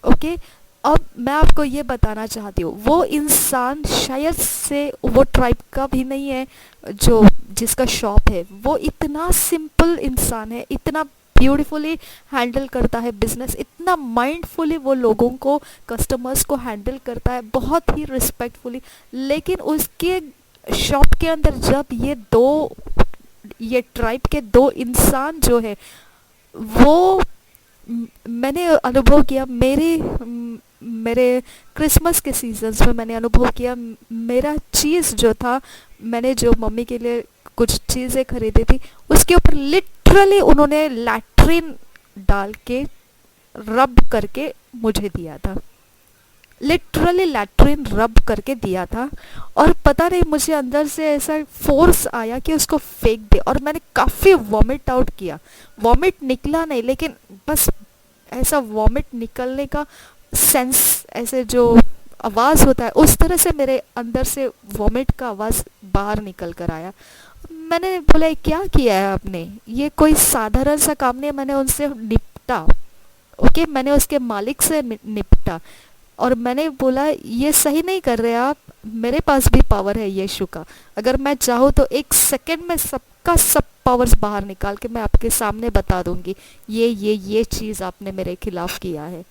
Speaker 1: Okay, अब मैं आपको ये बताना चाहती हूँ, वो इंसान शायद से वो ट्राइब का भी नहीं है जो जिसका शॉप है, वो इतना सिंपल इंसान है, इतना ब्यूटीफुली हैंडल करता है बिजनेस, इतना माइंडफुली वो लोगों को, कस्टमर्स को हैंडल करता है, बहुत ही रिस्पेक्टफुली। लेकिन उसके शॉप के अंदर जब ये ट्राइब के 2 इंसान जो है, वो मैंने अनुभव किया, मेरे क्रिसमस के सीजन्स में मैंने अनुभव किया, मेरा चीज़ जो था, मैंने जो मम्मी के लिए कुछ चीज़ें खरीदी थी, उसके ऊपर लिटरली उन्होंने लैट्रिन डाल के रब करके मुझे दिया था, लिटरली लैट्रिन रब करके दिया था। और पता नहीं मुझे अंदर से ऐसा फोर्स आया कि उसको फेंक दे, और मैंने काफ़ी वॉमिट आउट किया। वॉमिट निकला नहीं, लेकिन बस ऐसा वॉमिट निकलने का सेंस, ऐसे जो आवाज़ होता है उस तरह से मेरे अंदर से वॉमिट का आवाज़ बाहर निकल कर आया। मैंने बोला क्या किया है आपने, ये कोई साधारण सा काम नहीं है। मैंने उनसे निपटा, ओके, मैंने उसके मालिक से निपटा, और मैंने बोला ये सही नहीं कर रहे आप, मेरे पास भी पावर है यीशु का, अगर मैं चाहूँ तो 1 सेकंड में सबका सब पावर्स बाहर निकाल के मैं आपके सामने बता दूंगी ये चीज़ आपने मेरे खिलाफ किया है।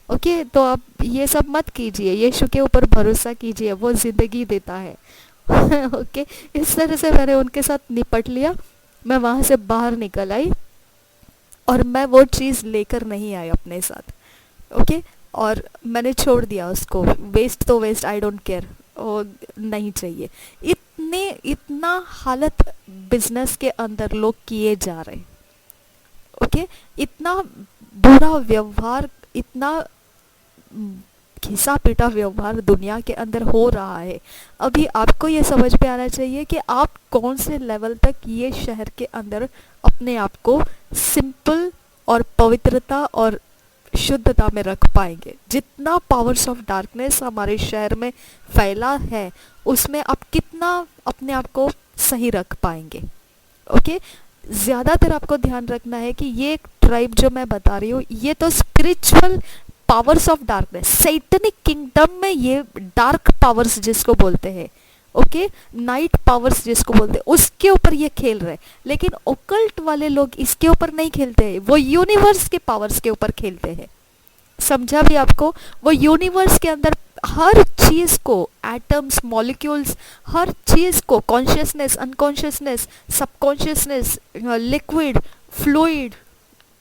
Speaker 1: ओके, तो आप ये सब मत कीजिए, यीशु के ऊपर भरोसा कीजिए, वो ज़िंदगी देता है। ओके, इस तरह से मैंने उनके साथ निपट लिया। मैं वहाँ से बाहर निकल आई और मैं वो चीज़ लेकर नहीं आई अपने साथ। ओके, और मैंने छोड़ दिया उसको, वेस्ट तो वेस्ट, आई डोंट केयर। वो नहीं चाहिए। इतना हालत बिजनेस के अंदर लोग किए जा रहे हैं। ओके, इतना बुरा व्यवहार, इतना घिसा पिटा व्यवहार दुनिया के अंदर हो रहा है। अभी आपको ये समझ में आना चाहिए कि आप कौन से लेवल तक ये शहर के अंदर अपने आप को सिंपल और पवित्रता और शुद्धता में रख पाएंगे। जितना पावर्स ऑफ डार्कनेस हमारे शहर में फैला है, उसमें आप कितना अपने आप को सही रख पाएंगे। ओके, ज्यादातर आपको ध्यान रखना है कि ये ट्राइब जो मैं बता रही हूँ, ये तो spiritual powers of darkness, Satanic kingdom में ये डार्क पावर्स जिसको बोलते हैं, ओके, नाइट पावर्स जिसको बोलते हैं, उसके ऊपर ये खेल रहे हैं। लेकिन ओकल्ट वाले लोग इसके ऊपर नहीं खेलते हैं, वो यूनिवर्स के पावर्स के ऊपर खेलते हैं। समझा भी आपको? वो यूनिवर्स के अंदर हर चीज को, एटम्स, मॉलिक्यूल्स, हर चीज को, consciousness, unconsciousness, subconsciousness, liquid, fluid,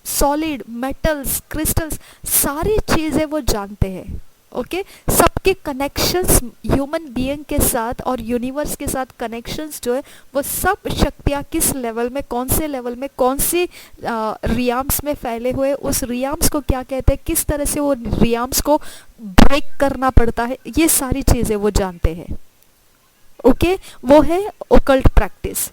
Speaker 1: solid, metals, crystals, सारी चीजें वो जानते हैं। ओके, सबके कनेक्शंस ह्यूमन बीइंग के साथ और यूनिवर्स के साथ कनेक्शंस जो है, वो सब शक्तियाँ किस लेवल में, कौन से लेवल में, कौन सी रियाम्स में फैले हुए, उस रियाम्स को क्या कहते हैं, किस तरह से वो रियाम्स को ब्रेक करना पड़ता है, ये सारी चीजें वो जानते हैं। ओके, वो है ओकल्ट प्रैक्टिस।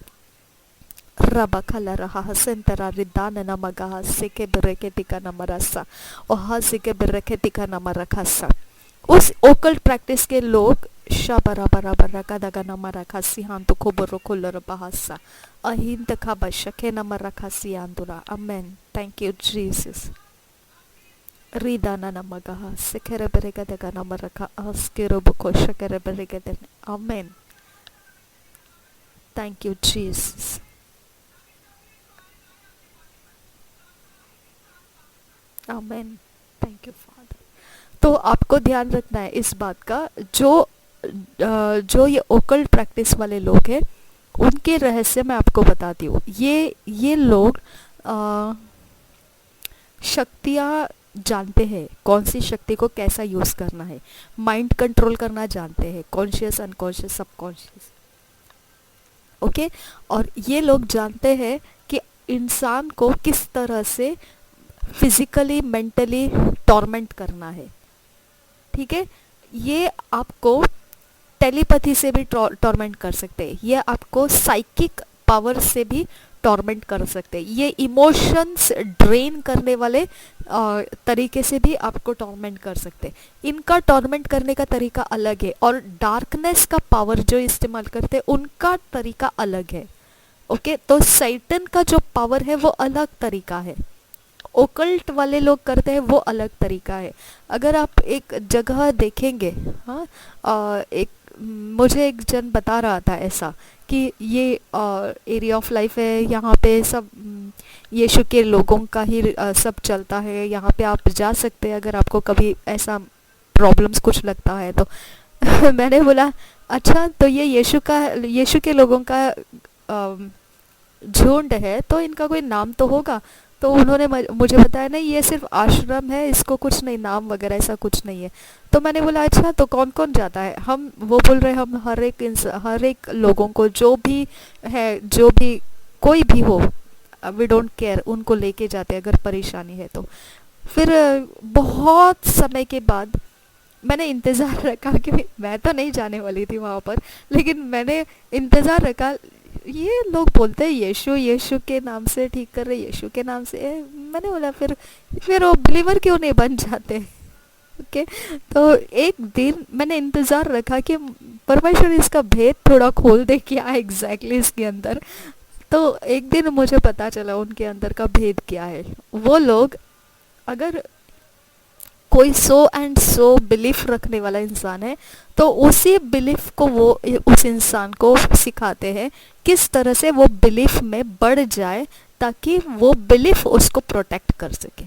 Speaker 1: रबखला रहा हसेंतरा रिदान नमगा सिके बिरके टिका नमरसा और हा सिके बिरके टिका नमरखसा। उस ओकल्ट प्रैक्टिस के लोग शाबरा बराबर रका दगा नमर रखा सिहान तो खोबर खोलर बहासा अहिन तखा बशके नमर रखा सियांदुरा। अमेन। Thank you Jesus. रिदाना नमगा सिकेरे बिरके दगा नमर रखा अस्केरो बको शकेरे बिरके दे। Amen. Thank you Jesus. Amen. Thank you father. तो आपको ध्यान रखना है इस बात का, जो ये ओकल्ट प्रैक्टिस वाले लोग हैं, उनके रहस्य मैं आपको बताती हूँ। ये लोग शक्तियाँ जानते हैं, कौन सी शक्ति को कैसा यूज करना है, माइंड कंट्रोल करना जानते हैं, कॉन्शियस, अनकॉन्शियस, सबकॉन्शियस। ओके, और ये लोग जानते हैं कि इंसान को किस तरह से फिजिकली, मेंटली टॉर्मेंट करना है। ठीक है, ये आपको टेलीपैथी से भी टॉर्मेंट कर सकते हैं, ये आपको साइकिक पावर से भी टॉर्मेंट कर सकते हैं, ये इमोशंस ड्रेन करने वाले तरीके से भी आपको टॉर्मेंट कर सकते हैं। इनका टॉर्मेंट करने का तरीका अलग है, और डार्कनेस का पावर जो इस्तेमाल करते हैं उनका तरीका अलग है। ओके, तो सैटन का जो पावर है वो अलग तरीका है, ओकल्ट वाले लोग करते हैं वो अलग तरीका है। अगर आप एक जगह देखेंगे, हाँ, मुझे एक जन बता रहा था ऐसा कि ये एरिया ऑफ लाइफ है, यहाँ पे सब यीशु के लोगों का ही सब चलता है, यहाँ पे आप जा सकते हैं अगर आपको कभी ऐसा प्रॉब्लम्स कुछ लगता है तो। मैंने बोला अच्छा, तो ये यीशु के लोगों का झुंड है, तो इनका कोई नाम तो होगा। तो उन्होंने मुझे बताया नहीं, ये सिर्फ आश्रम है, इसको कुछ नहीं, नाम वगैरह ऐसा कुछ नहीं है। तो मैंने बोला अच्छा, तो कौन कौन जाता है? वो बोल रहे हम हर एक लोगों को, जो भी है, जो भी कोई भी हो, वी डोंट केयर, उनको लेके जाते अगर परेशानी है तो। फिर बहुत समय के बाद मैंने इंतज़ार रखा कि मैं तो नहीं जाने वाली थी वहाँ पर, लेकिन मैंने इंतज़ार रखा। ये लोग बोलते हैं यीशु के नाम से ठीक कर रहे, यीशु के नाम से। मैंने बोला फिर वो बिलीवर क्यों नहीं बन जाते? ओके, तो एक दिन मैंने इंतज़ार रखा कि परमेश्वर इसका भेद थोड़ा खोल दे, क्या एग्जैक्टली इसके अंदर। तो एक दिन मुझे पता चला उनके अंदर का भेद क्या है। वो लोग, अगर कोई सो बिलीफ रखने वाला इंसान है, तो उसी बिलीफ को वो उस इंसान को सिखाते हैं किस तरह से वो बिलीफ में बढ़ जाए, ताकि वो बिलीफ उसको प्रोटेक्ट कर सके।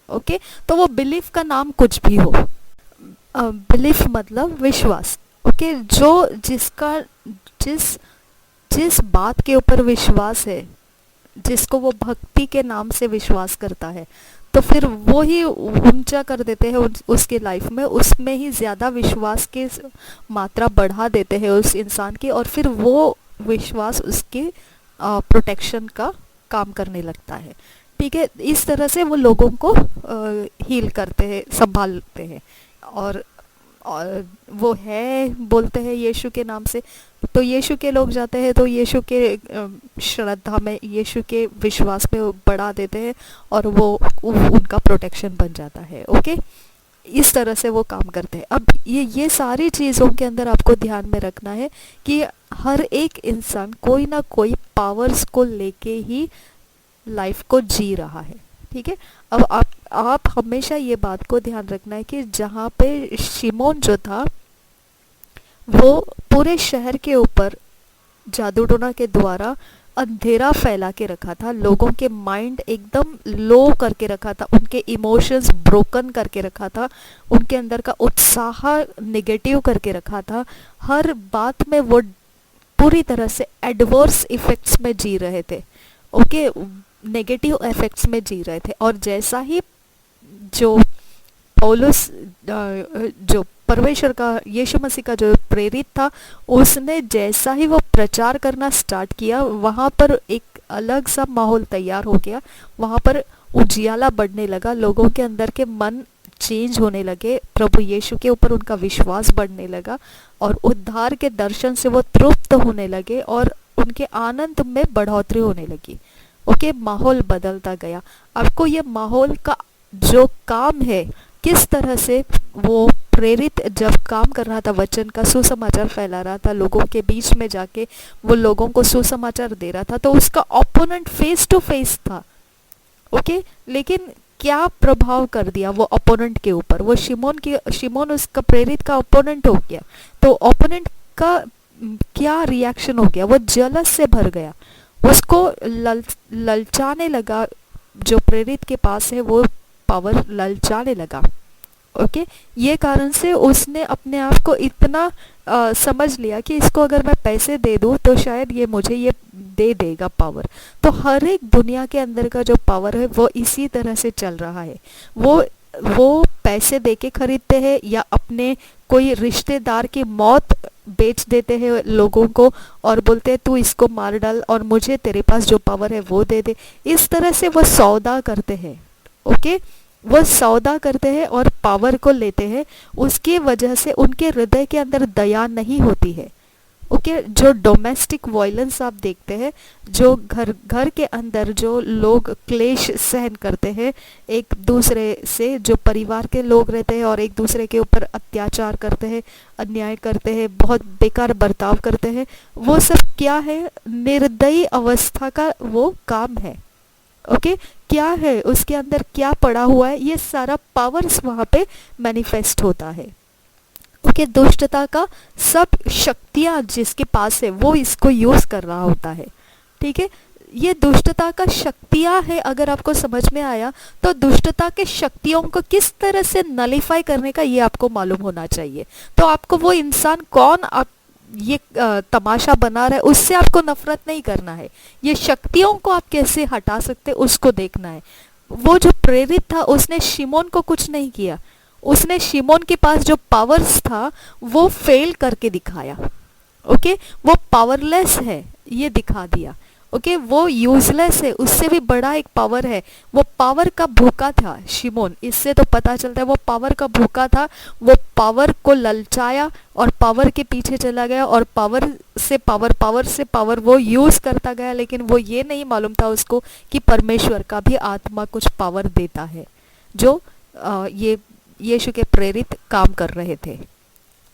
Speaker 1: ओके, तो वो बिलीफ का नाम कुछ भी हो, बिलीफ मतलब विश्वास। ओके, जिस बात के ऊपर विश्वास है, जिसको वो भक्ति के नाम से विश्वास करता है, तो फिर वो ही ऊंचा कर देते हैं उसके लाइफ में, उसमें ही ज़्यादा विश्वास की मात्रा बढ़ा देते हैं उस इंसान की, और फिर वो विश्वास उसके प्रोटेक्शन का काम करने लगता है। ठीक है, इस तरह से वो लोगों को हील करते हैं, संभालते हैं। और और वो है बोलते हैं यीशु के नाम से, तो यीशु के लोग जाते हैं तो यीशु के श्रद्धा में, यीशु के विश्वास में वो बढ़ा देते हैं, और वो उनका प्रोटेक्शन बन जाता है। ओके, इस तरह से वो काम करते हैं। अब ये सारी चीज़ों के अंदर आपको ध्यान में रखना है कि हर एक इंसान कोई ना कोई पावर्स को लेके ही लाइफ को जी रहा है। ठीक है, अब आप हमेशा ये बात को ध्यान रखना है कि जहाँ पे शिमोन जो था वो पूरे शहर के ऊपर जादू टोना के द्वारा अंधेरा फैला के रखा था, लोगों के माइंड एकदम लो करके रखा था, उनके इमोशंस ब्रोकन करके रखा था, उनके अंदर का उत्साह नेगेटिव करके रखा था, हर बात में वो पूरी तरह से एडवर्स इफेक्ट्स में जी रहे थे। ओके, नेगेटिव इफेक्ट्स में जी रहे थे। और जैसा ही जो पौलुस जो परमेश्वर का, यीशु मसीह का जो प्रेरित था, उसने जैसा ही वो प्रचार करना स्टार्ट किया, वहाँ पर एक अलग सा माहौल तैयार हो गया, वहाँ पर उजियाला बढ़ने लगा, लोगों के अंदर के मन चेंज होने लगे, प्रभु यीशु के ऊपर उनका विश्वास बढ़ने लगा, और उद्धार के दर्शन से वो तृप्त होने लगे, और उनके आनंद में बढ़ोतरी होने लगी। ओके, माहौल बदलता गया। आपको ये माहौल का जो काम है, किस तरह से वो प्रेरित जब काम कर रहा था, वचन का सुसमाचार फैला रहा था, लोगों के बीच में जाके वो लोगों को सुसमाचार दे रहा था, तो उसका ओपोनेंट फेस टू फेस था। ओके, लेकिन क्या प्रभाव कर दिया वो ओपोनेंट के ऊपर? वो शिमोन उसका प्रेरित का ओपोनेंट हो गया, तो ओपोनेंट का क्या रिएक्शन हो गया? वो जलस से भर गया, उसको ललचाने लगा, जो प्रेरित के पास है वो पावर ललचाने लगा। ओके, ये कारण से उसने अपने आप को इतना समझ लिया कि इसको अगर मैं पैसे दे दूं तो शायद ये मुझे ये दे देगा पावर। तो हर एक दुनिया के अंदर का जो पावर है वो इसी तरह से चल रहा है। वो पैसे दे के खरीदते हैं, या अपने कोई रिश्तेदार की मौत बेच देते हैं लोगों को, और बोलते हैं तू इसको मार डाल और मुझे तेरे पास जो पावर है वो दे दे। इस तरह से वो सौदा करते हैं। ओके, वो सौदा करते हैं और पावर को लेते हैं। उसकी वजह से उनके हृदय के अंदर दया नहीं होती है। ओके, जो डोमेस्टिक वायलेंस आप देखते हैं, जो घर के अंदर जो लोग क्लेश सहन करते हैं एक दूसरे से, जो परिवार के लोग रहते हैं और एक दूसरे के ऊपर अत्याचार करते हैं, अन्याय करते हैं, बहुत बेकार बर्ताव करते हैं, वो सब क्या है? निर्दयी अवस्था का वो काम है। ओके, क्या है उसके अंदर, क्या पड़ा हुआ है? ये सारा पावर्स वहां पे मैनिफेस्ट होता है। ओके, दुष्टता का सब शक्तियां जिसके पास है वो इसको यूज कर रहा होता है। ठीक है, ये दुष्टता का शक्तियां है। अगर आपको समझ में आया तो दुष्टता के शक्तियों को किस तरह से नलिफाई करने का ये आपको मालूम होना चाहिए। तो आपको वो इंसान कौन आप ये तमाशा बना रहा है उससे आपको नफरत नहीं करना है, ये शक्तियों को आप कैसे हटा सकते उसको देखना है। वो जो प्रेरित था उसने शिमोन को कुछ नहीं किया, उसने शिमोन के पास जो पावर्स था वो फेल करके दिखाया। ओके, वो पावरलेस है ये दिखा दिया। ओके, वो यूजलेस है, उससे भी बड़ा एक पावर है। वो पावर का भूखा था शिमोन, इससे तो पता चलता है वो पावर का भूखा था। वो पावर को ललचाया और पावर के पीछे चला गया, और पावर से पावर वो यूज करता गया, लेकिन वो ये नहीं मालूम था उसको कि परमेश्वर का भी आत्मा कुछ पावर देता है, जो ये यीशु के प्रेरित काम कर रहे थे।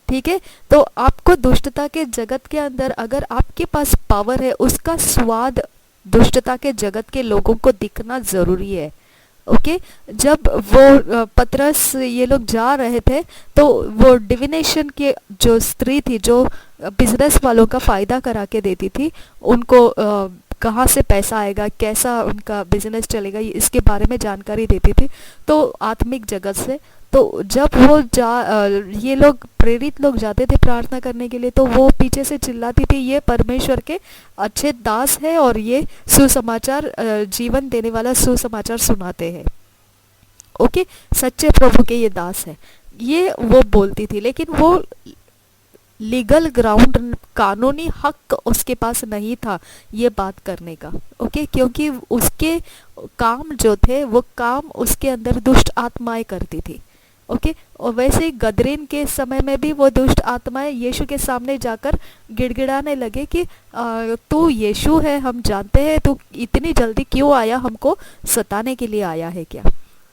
Speaker 1: ठीक है, तो आपको दुष्टता के जगत के अंदर अगर आपके पास पावर है, उसका स्वाद दुष्टता के जगत के लोगों को दिखना जरूरी है। ओके, जब वो पतरस ये लोग जा रहे थे तो वो डिविनेशन के जो स्त्री थी, जो बिजनेस वालों का फायदा करा के देती थी, उनको कहाँ से पैसा आएगा, कैसा उनका बिजनेस चलेगा, इसके बारे में जानकारी देती थी, तो आत्मिक जगत से। तो जब वो ये लोग प्रेरित लोग जाते थे प्रार्थना करने के लिए, तो वो पीछे से चिल्लाती थी, ये परमेश्वर के अच्छे दास है और ये सुसमाचार जीवन देने वाला सुसमाचार सुनाते हैं। ओके, सच्चे प्रभु के ये दास है, ये वो बोलती थी। लेकिन वो लीगल ग्राउंड, कानूनी हक उसके पास नहीं था ये बात करने का। ओके, क्योंकि उसके काम जो थे वो काम उसके अंदर दुष्ट आत्माएं करती थी। ओके, और वैसे ही गदरीन के समय में भी वो दुष्ट आत्माएं यीशु के सामने जाकर गिड़गिड़ाने लगे कि तू यीशु है, हम जानते हैं, तू इतनी जल्दी क्यों आया, हमको सताने के लिए आया है क्या।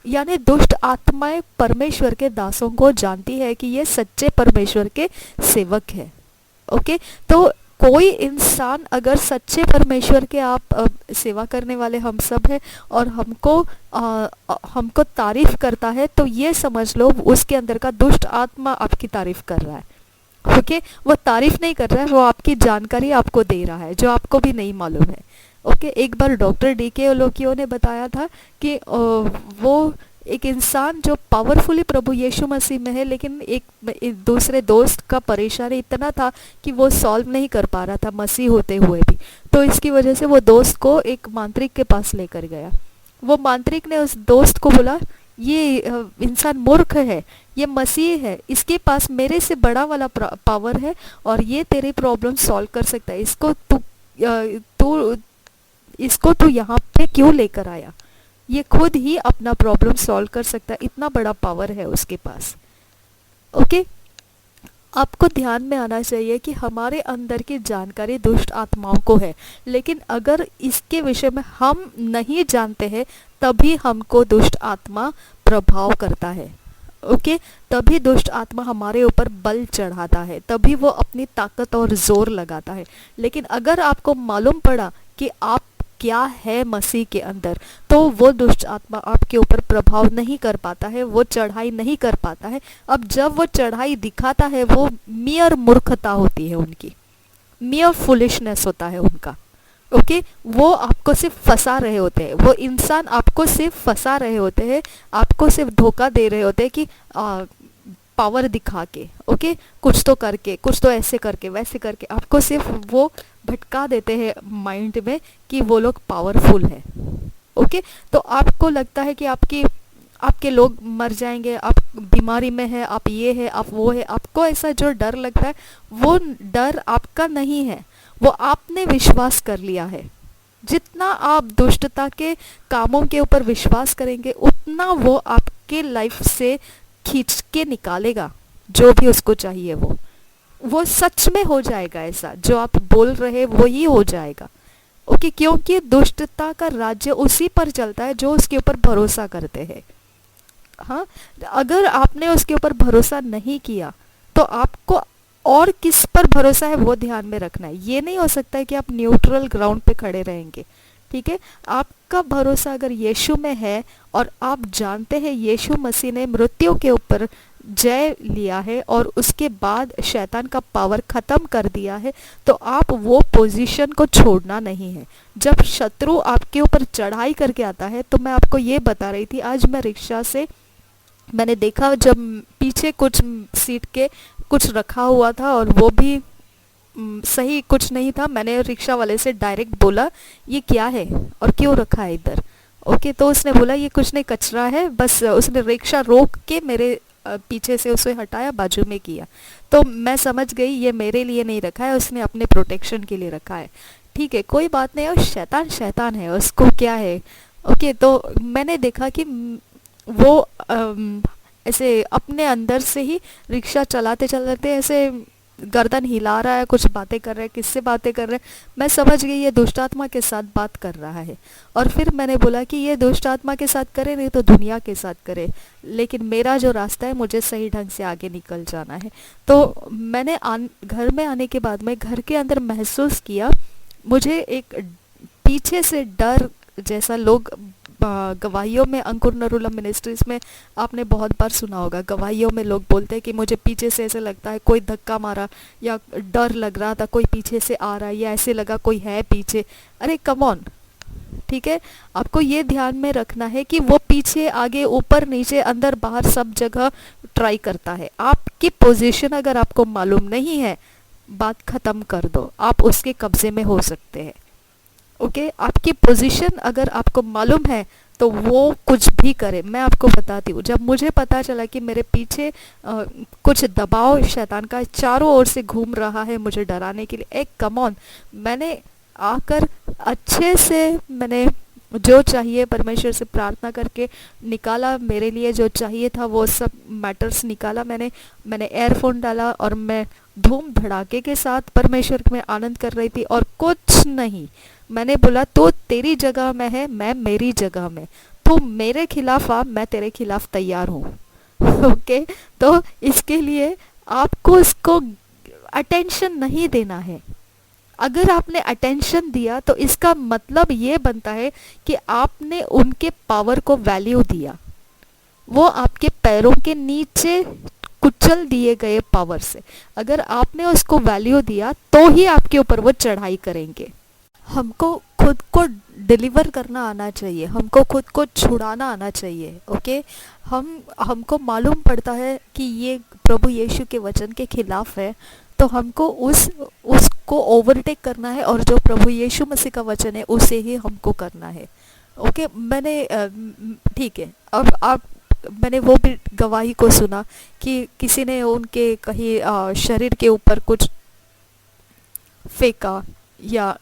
Speaker 1: यानी दुष्ट आत्माएं परमेश्वर के दासों को जानती है कि ये सच्चे परमेश्वर के सेवक है। ओके, तो कोई इंसान अगर सच्चे परमेश्वर के आप सेवा करने वाले हम सब हैं और हमको तारीफ करता है, तो ये समझ लो उसके अंदर का दुष्ट आत्मा आपकी तारीफ कर रहा है। ओके, वो तारीफ नहीं कर रहा है, वो आपकी जानकारी आपको दे रहा है जो आपको भी नहीं मालूम है। ओके, एक बार डॉक्टर डीके ओलोकियो ने बताया था कि वो एक इंसान जो पावरफुली प्रभु यीशु मसीह में है, लेकिन एक दूसरे दोस्त का परेशानी इतना था कि वो सॉल्व नहीं कर पा रहा था मसीह होते हुए भी। तो इसकी वजह से वो दोस्त को एक मांत्रिक के पास लेकर गया। वो मांत्रिक ने उस दोस्त को बोला, ये इंसान मूर्ख है, ये मसीह है, इसके पास मेरे से बड़ा वाला पावर है और ये तेरी प्रॉब्लम सॉल्व कर सकता है। इसको तू यहाँ पे क्यों लेकर आया, ये खुद ही अपना प्रॉब्लम सॉल्व कर सकता है, इतना बड़ा पावर है उसके पास। ओके, आपको ध्यान में आना चाहिए कि हमारे अंदर की जानकारी दुष्ट आत्माओं को है, लेकिन अगर इसके विषय में हम नहीं जानते हैं तभी हमको दुष्ट आत्मा प्रभाव करता है। ओके, तभी दुष्ट आत्मा हमारे ऊपर बल चढ़ाता है, तभी वो अपनी ताकत और जोर लगाता है। लेकिन अगर आपको मालूम पड़ा कि आप क्या है मसीह के अंदर, तो वो दुष्ट आत्मा आपके ऊपर प्रभाव नहीं कर पाता है, वो चढ़ाई नहीं कर पाता है। अब जब वो चढ़ाई दिखाता है, वो मियर मूर्खता होती है उनकी, मियर फुलिशनेस होता है उनका। ओके, वो आपको सिर्फ फंसा रहे होते हैं, वो इंसान आपको सिर्फ फंसा रहे होते हैं, आपको सिर्फ धोखा दे रहे होते हैं कि पावर दिखा के, ओके, कुछ तो करके, कुछ तो ऐसे करके वैसे करके आपको सिर्फ वो भटका देते हैं माइंड में कि वो लोग पावरफुल है। ओके, तो आपको लगता है कि आपके लोग मर जाएंगे, आप बीमारी में है, आप ये है, आप वो है, आपको ऐसा जो डर लगता है वो डर आपका नहीं है, वो आपने विश्वास कर लिया है। जितना आप दुष्टता के कामों के ऊपर विश्वास करेंगे उतना वो आपके लाइफ से खींच के निकालेगा जो भी उसको चाहिए। वो सच में हो जाएगा, ऐसा जो आप बोल रहे वो ही हो जाएगा। ओके, क्योंकि दुष्टता का राज्य उसी पर चलता है जो उसके ऊपर भरोसा करते हैं। हाँ, अगर आपने उसके ऊपर भरोसा नहीं किया तो आपको और किस पर भरोसा है वो ध्यान में रखना है। ये नहीं हो सकता है कि आप न्यूट्रल ग्राउंड पे खड़े रहेंगे। ठीक है, आपका भरोसा अगर यीशु में है और आप जानते हैं यीशु मसीह ने मृत्यु के ऊपर जय लिया है और उसके बाद शैतान का पावर खत्म कर दिया है, तो आप वो पोजीशन को छोड़ना नहीं है। जब शत्रु आपके ऊपर चढ़ाई करके आता है, तो मैं आपको ये बता रही थी, आज मैं रिक्शा से मैंने देखा जब पीछे कुछ सीट के कुछ रखा हुआ था और वो भी सही कुछ नहीं था। मैंने रिक्शा वाले से डायरेक्ट बोला ये क्या है और क्यों रखा है इधर। ओके, तो उसने बोला ये कुछ नहीं, कचरा है। बस उसने रिक्शा रोक के मेरे पीछे से उसे हटाया, बाजू में किया। तो मैं समझ गई ये मेरे लिए नहीं रखा है, उसने अपने प्रोटेक्शन के लिए रखा है। ठीक है, कोई बात नहीं, और शैतान शैतान है, उसको क्या है। ओके, तो मैंने देखा कि वो ऐसे अपने अंदर से ही रिक्शा चलाते चलाते ऐसे गर्दन हिला रहा है, कुछ बातें कर रहा है, किससे बातें कर रहा है। मैं समझ गई ये दुष्ट आत्मा के साथ बात कर रहा है। और फिर मैंने बोला कि ये दुष्ट आत्मा के साथ करे नहीं तो दुनिया के साथ करे, लेकिन मेरा जो रास्ता है मुझे सही ढंग से आगे निकल जाना है। तो मैंने घर में आने के बाद में घर के अंदर महसूस किया, मुझे एक पीछे से डर जैसा, लोग गवाहियों में, अंकुर नरूला मिनिस्ट्रीज में आपने बहुत बार सुना होगा, गवाहियों में लोग बोलते हैं कि मुझे पीछे से ऐसे लगता है कोई धक्का मारा, या डर लग रहा था कोई पीछे से आ रहा है, या ऐसे लगा कोई है पीछे। अरे कम ऑन, ठीक है, आपको ये ध्यान में रखना है कि वो पीछे आगे ऊपर नीचे अंदर बाहर सब जगह ट्राई करता है। आपकी पोजीशन अगर आपको मालूम नहीं है, बात खत्म कर दो, आप उसके कब्जे में हो सकते हैं। ओके, आपकी पोजीशन अगर आपको मालूम है तो वो कुछ भी करे। मैं आपको बताती हूँ, जब मुझे पता चला कि मेरे पीछे कुछ दबाव शैतान का चारों ओर से घूम रहा है मुझे डराने के लिए, एक कम ऑन, मैंने आकर अच्छे से मैंने जो चाहिए परमेश्वर से प्रार्थना करके निकाला, मेरे लिए जो चाहिए था वो सब मैटर्स निकाला। मैंने एयरफोन डाला और मैं धूम धड़ाके के साथ परमेश्वर में आनंद कर रही थी, और कुछ नहीं, मैंने बोला तो तेरी जगह में है, मैं मेरी जगह में, तू मेरे खिलाफ आ, मैं तेरे खिलाफ तैयार हूँ। ओके, तो इसके लिए आपको इसको अटेंशन नहीं देना है। अगर आपने अटेंशन दिया तो इसका मतलब ये बनता है कि आपने उनके पावर को वैल्यू दिया। वो आपके पैरों के नीचे कुचल दिए गए पावर से, अगर आपने उसको वैल्यू दिया तो ही आपके ऊपर वो चढ़ाई करेंगे। हमको खुद को डिलीवर करना आना चाहिए, हमको खुद को छुड़ाना आना चाहिए। ओके, हमको मालूम पड़ता है कि ये प्रभु यीशु के वचन के खिलाफ है, तो हमको उसको ओवरटेक करना है, और जो प्रभु यीशु मसीह का वचन है उसे ही हमको करना है। ओके, ठीक है, अब आप मैंने वो भी गवाही को सुना कि किसी ने उनके कहीं शरीर के ऊपर कुछ फेंका या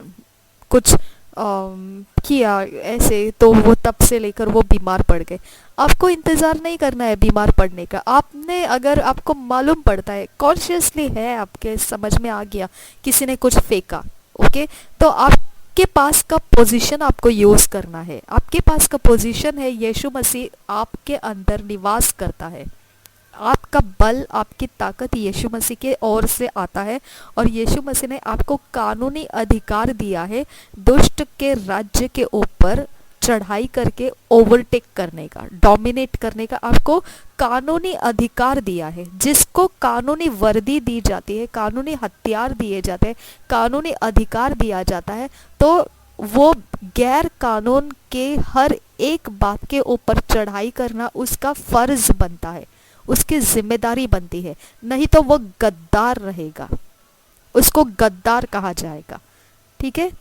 Speaker 1: कुछ किया ऐसे, तो वो तब से लेकर वो बीमार पड़ गए। आपको इंतज़ार नहीं करना है बीमार पड़ने का। आपने, अगर आपको मालूम पड़ता है, कॉन्शियसली है, आपके समझ में आ गया किसी ने कुछ फेंका, ओके, तो आपके पास का पोजीशन आपको यूज़ करना है। आपके पास का पोजीशन है, यीशु मसीह आपके अंदर निवास करता है। आपका बल, आपकी ताकत यीशु मसीह के ओर से आता है, और यीशु मसीह ने आपको कानूनी अधिकार दिया है दुष्ट के राज्य के ऊपर चढ़ाई करके ओवरटेक करने का, डोमिनेट करने का आपको कानूनी अधिकार दिया है। जिसको कानूनी वर्दी दी जाती है, कानूनी हथियार दिए जाते हैं, कानूनी अधिकार दिया जाता है, तो वो गैर कानून के हर एक बात के ऊपर चढ़ाई करना उसका फर्ज बनता है, उसकी जिम्मेदारी बनती है। नहीं तो वो गद्दार रहेगा, उसको गद्दार कहा जाएगा। ठीक है,